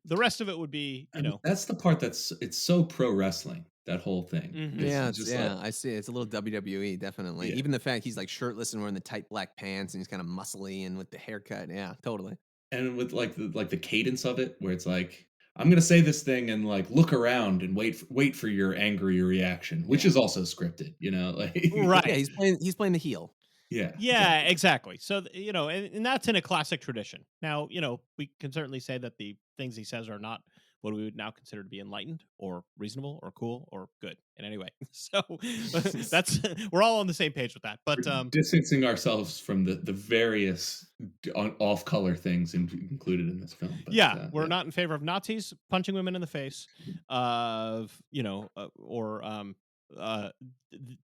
the rest of it would be, you know, that's the part it's so pro wrestling that whole thing. Mhm. Yeah, It's just I see. It's a little WWE, definitely. Yeah. Even the fact he's like shirtless and wearing the tight black pants, and he's kind of muscly and with the haircut. Yeah, totally. and with like the cadence of it, where it's like, I'm gonna say this thing and like look around and wait for your angry reaction, which Yeah. is also scripted, like Right. Yeah, he's playing the heel. yeah, Yeah, exactly. So, and that's in a classic tradition. Now, we can certainly say that the things he says are not what we would now consider to be enlightened or reasonable or cool or good in any way. So that's we're all on the same page with that. But distancing ourselves from the various off-color things included in this film. But yeah, we're not in favor of Nazis punching women in the face, or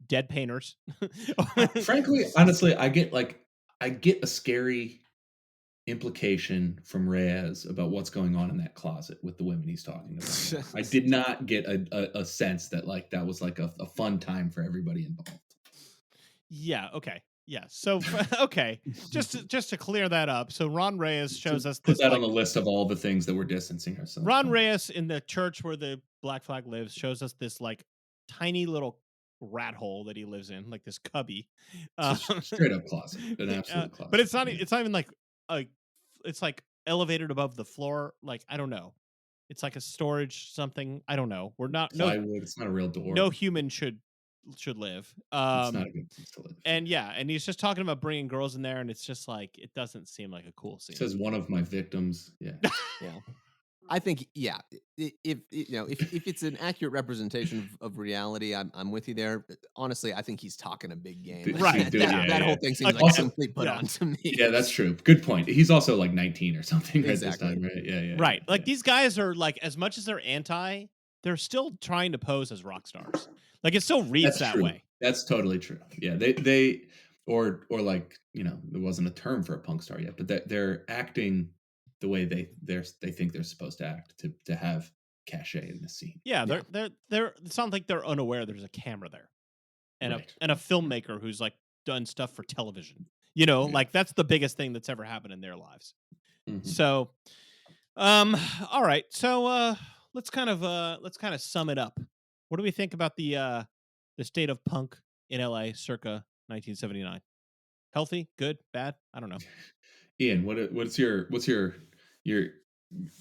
dead painters. Frankly, honestly, I get a scary implication from Reyes about what's going on in that closet with the women he's talking about. I did not get a sense that like that was like a fun time for everybody involved. Yeah. Okay. Yeah. So okay, just to clear that up. So Ron Reyes shows us Put this that on the list of all the things that we're distancing ourselves Ron from. Reyes in the church where the Black Flag lives shows us this like tiny little rat hole that he lives in, like this cubby. Straight up closet, an absolute closet. But it's not. Yeah. It's not even like a. It's like elevated above the floor. Like I don't know. It's like a storage something. I don't know. We're not Plywood. It's not a real door. no human should live. It's not a good place to live. And yeah, and he's just talking about bringing girls in there, and it's just like it doesn't seem like a cool scene. It says one of my victims. Yeah. Yeah. I think, yeah, if it's an accurate representation of reality, I'm with you there. But honestly, I think he's talking a big game. Right. That whole thing seems like Also, a complete put on to me. Yeah, that's true. Good point. He's also like 19 or something Exactly. at this time, right? Yeah. Right. Like these guys are like, as much as they're anti, they're still trying to pose as rock stars. Like it still reads that true. way. That's totally true. Yeah, they or like there wasn't a term for a punk star yet, but they're acting the way they think they're supposed to act to have cachet in the scene. Yeah, they're it sounds like they're unaware there's a camera there. And Right. a filmmaker who's like done stuff for television. Like that's the biggest thing that's ever happened in their lives. Mhm. So all right. So let's kind of sum it up. What do we think about the state of punk in LA circa 1979? Healthy, good, bad? I don't know. Ian, what's your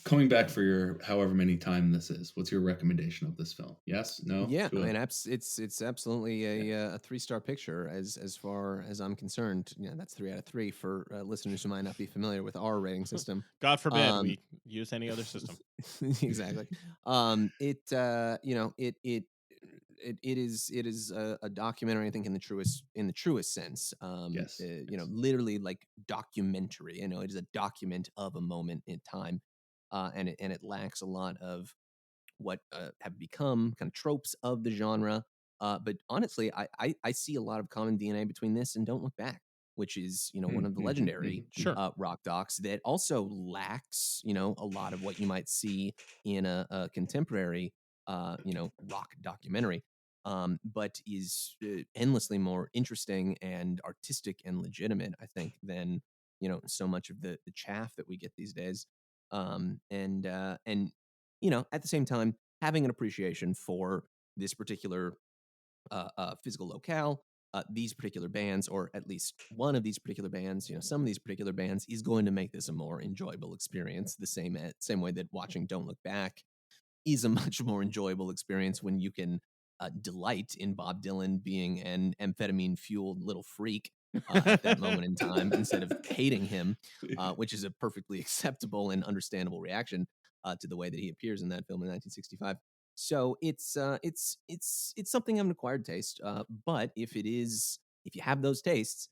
coming back for your however many time this is? What's your recommendation of this film? Yes, no? Yeah, I mean, it's absolutely a 3-star picture as far as I'm concerned. That's 3 out of 3 for listeners who might not be familiar with our rating system. God forbid we use any other system. Exactly. It is a documentary, I think, in the truest sense. Yes. Literally like documentary. It is a document of a moment in time, and it lacks a lot of what have become kind of tropes of the genre. But honestly, I see a lot of common DNA between this and Don't Look Back, which is one of the legendary Sure. rock docs that also lacks a lot of what you might see in a contemporary rock documentary, but is endlessly more interesting and artistic and legitimate, I think, than so much of the chaff that we get these days. And at the same time, having an appreciation for this particular physical locale, these particular bands, or at least one of these particular bands, some of these particular bands, is going to make this a more enjoyable experience. The same way that watching Don't Look Back is a much more enjoyable experience when you can delight in Bob Dylan being an amphetamine-fueled little freak at that moment in time, instead of hating him, which is a perfectly acceptable and understandable reaction to the way that he appears in that film in 1965. So it's something of an acquired taste. But if you have those tastes,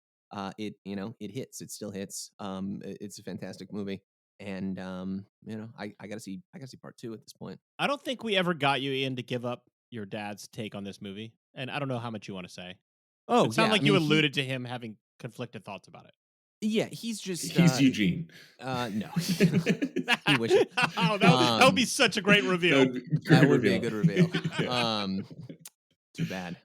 it hits. It still hits. It's a fantastic movie. And I gotta see part 2 at this point. I don't think we ever got you in to give up your dad's take on this movie, and I don't know how much you want to say. Oh, it sounded like you alluded to him having conflicted thoughts about it. Yeah, he's Eugene. No, he wishes. That would be such a great reveal. That would be a good reveal. Too bad.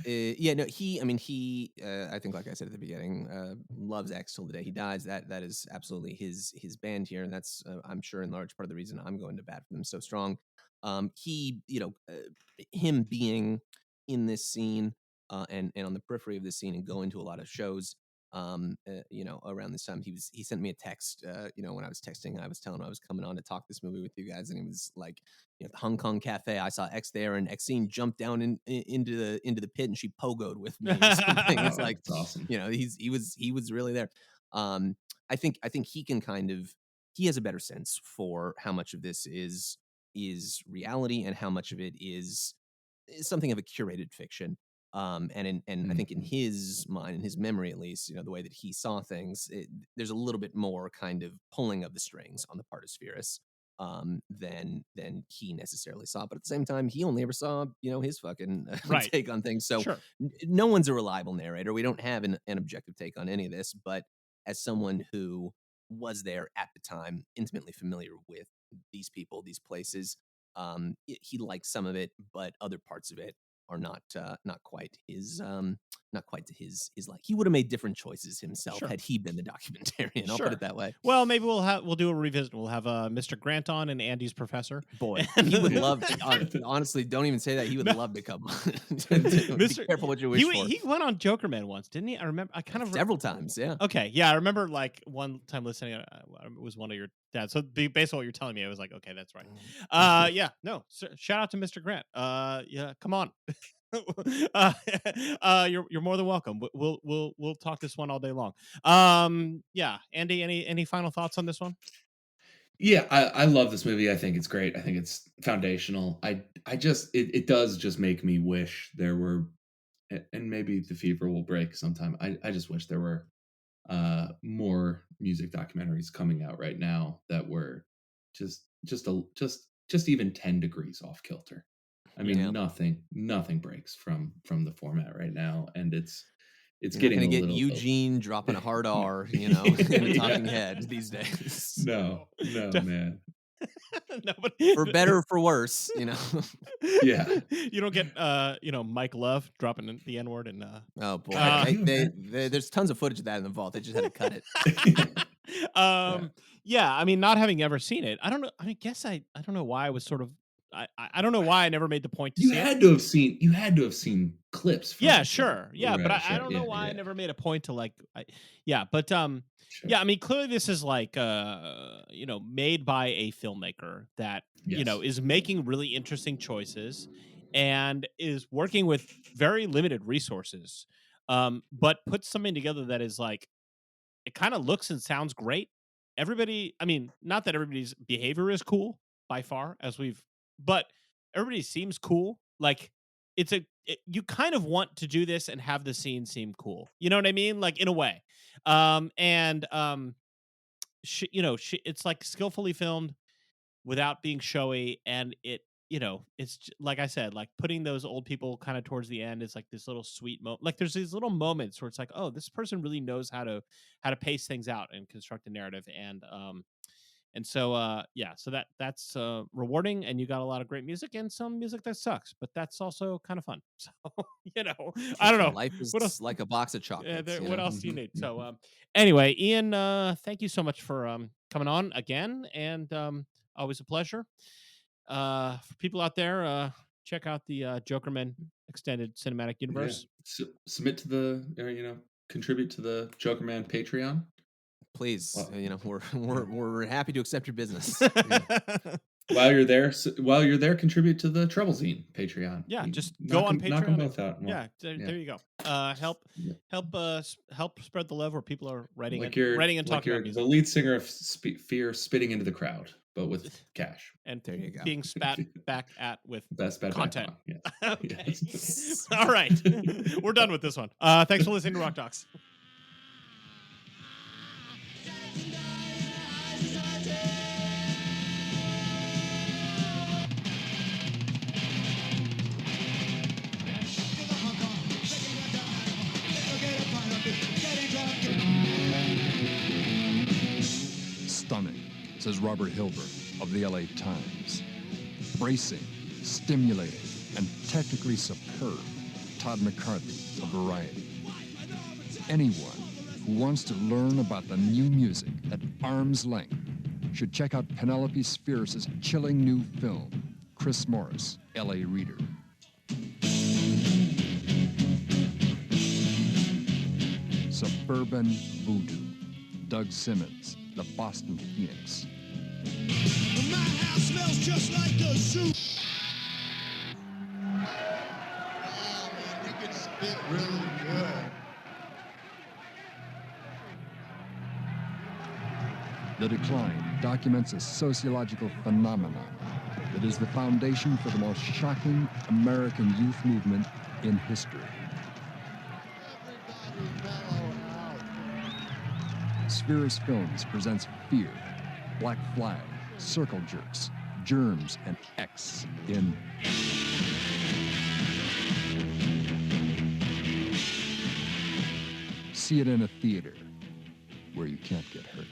Yeah, no, he I think, like I said at the beginning, loves X till the day he dies. That is absolutely his band here, and that's I'm sure in large part of the reason I'm going to bat for them so strong. He, him being in this scene and on the periphery of this scene and going to a lot of shows. Around this time, he sent me a text. When I was texting, I was telling him I was coming on to talk this movie with you guys, and he was like, at the Hong Kong Cafe, I saw X there, and Xene jumped down into the pit, and she pogoed with me or something. It's like, that's awesome. He was really there. I think he can he has a better sense for how much of this is reality and how much of it is something of a curated fiction. And I think in his mind, in his memory at least, the way that he saw things, there's a little bit more kind of pulling of the strings on the part of Spheeris than he necessarily saw. But at the same time, he only ever saw his fucking take on things. So no one's a reliable narrator. We don't have an objective take on any of this. But as someone who was there at the time, intimately familiar with these people, these places, he liked some of it, but other parts of it are not quite his like. He would have made different choices himself had he been the documentarian. I'll put it that way. Well, maybe we'll do a revisit. We'll have Mr. Grant on and Andy's professor. Boy, he would love to. Honestly, don't even say that. He would love to come on. Be careful what you wish for. He went on Jokerman once, didn't he? I remember. I kind of several times. Yeah. Okay. Yeah, I remember like one time listening. It was one of your dads. So based on what you're telling me, I was like, okay, that's right. Yeah. No. Shout out to Mr. Grant. Yeah. Come on. You're more than welcome. We'll talk this one all day long. Yeah, Andy, any final thoughts on this one? Yeah, I love this movie. I think it's great. I think it's foundational. I just it does just make me wish there were, and maybe the fever will break sometime. I just wish there were more music documentaries coming out right now that were just even 10 degrees off kilter. I mean, nothing breaks from the format right now, and it's You're getting not a get little Eugene dropping a hard R, in a talking head these days. No, man. No, but for better or for worse, Yeah. You don't get Mike Love dropping the N-word and oh boy, there's tons of footage of that in the vault. They just had to cut it. Yeah, I mean, not having ever seen it, I don't know. I guess I don't know why I was sort of. I don't know why I never made the point to see it. You had to have seen clips. From yeah, it, sure. Yeah, right, but sure. I don't know why I never made a point to like. Yeah, Sure. I mean, clearly this is like made by a filmmaker that is making really interesting choices and is working with very limited resources, but puts something together that is like it kind of looks and sounds great. Everybody, I mean, not that everybody's behavior is cool by far, but everybody seems cool. Like you kind of want to do this and have the scene seem cool. You know what I mean? Like in a way. It's like skillfully filmed without being showy, and it's like I said, like putting those old people kind of towards the end is like this little sweet moment. Like there's these little moments where it's like, oh, this person really knows how to pace things out and construct a narrative, and so that's rewarding, and you got a lot of great music and some music that sucks, but that's also kind of fun. So I don't know. Life is like a box of chocolates. What else do you need? So anyway, Ian, thank you so much for coming on again, and always a pleasure. For people out there, check out the Jokermen Extended Cinematic Universe. Yeah. Submit to the contribute to the Jokerman Patreon. Please, we're happy to accept your business. While you're there, contribute to the Treble Zine Patreon. Yeah, just go on Patreon. Knock them both out. Yeah, there you go. Help spread the love where people are writing and talking about music. The lead singer of Fear spitting into the crowd, but with cash. And there you go. Being spat back at with best content. Yes. Okay. Yes. All right. We're done with this one. Thanks for listening to Rock Docs. Stunning, says Robert Hilbert of the LA Times. Bracing, stimulating, and technically superb, Todd McCarthy of Variety. Anyone who wants to learn about the new music at arm's length should check out Penelope Spheeris' chilling new film, Chris Morris, LA Reader. Suburban Voodoo, Doug Simmons, The Boston Phoenix. My house smells just like the zoo. Oh, man, you can spit really good. The Decline documents a sociological phenomenon that is the foundation for the most shocking American youth movement in history. Spheeris Films presents Fear, Black Flag, Circle Jerks, Germs, and X in See it in a theater where you can't get hurt.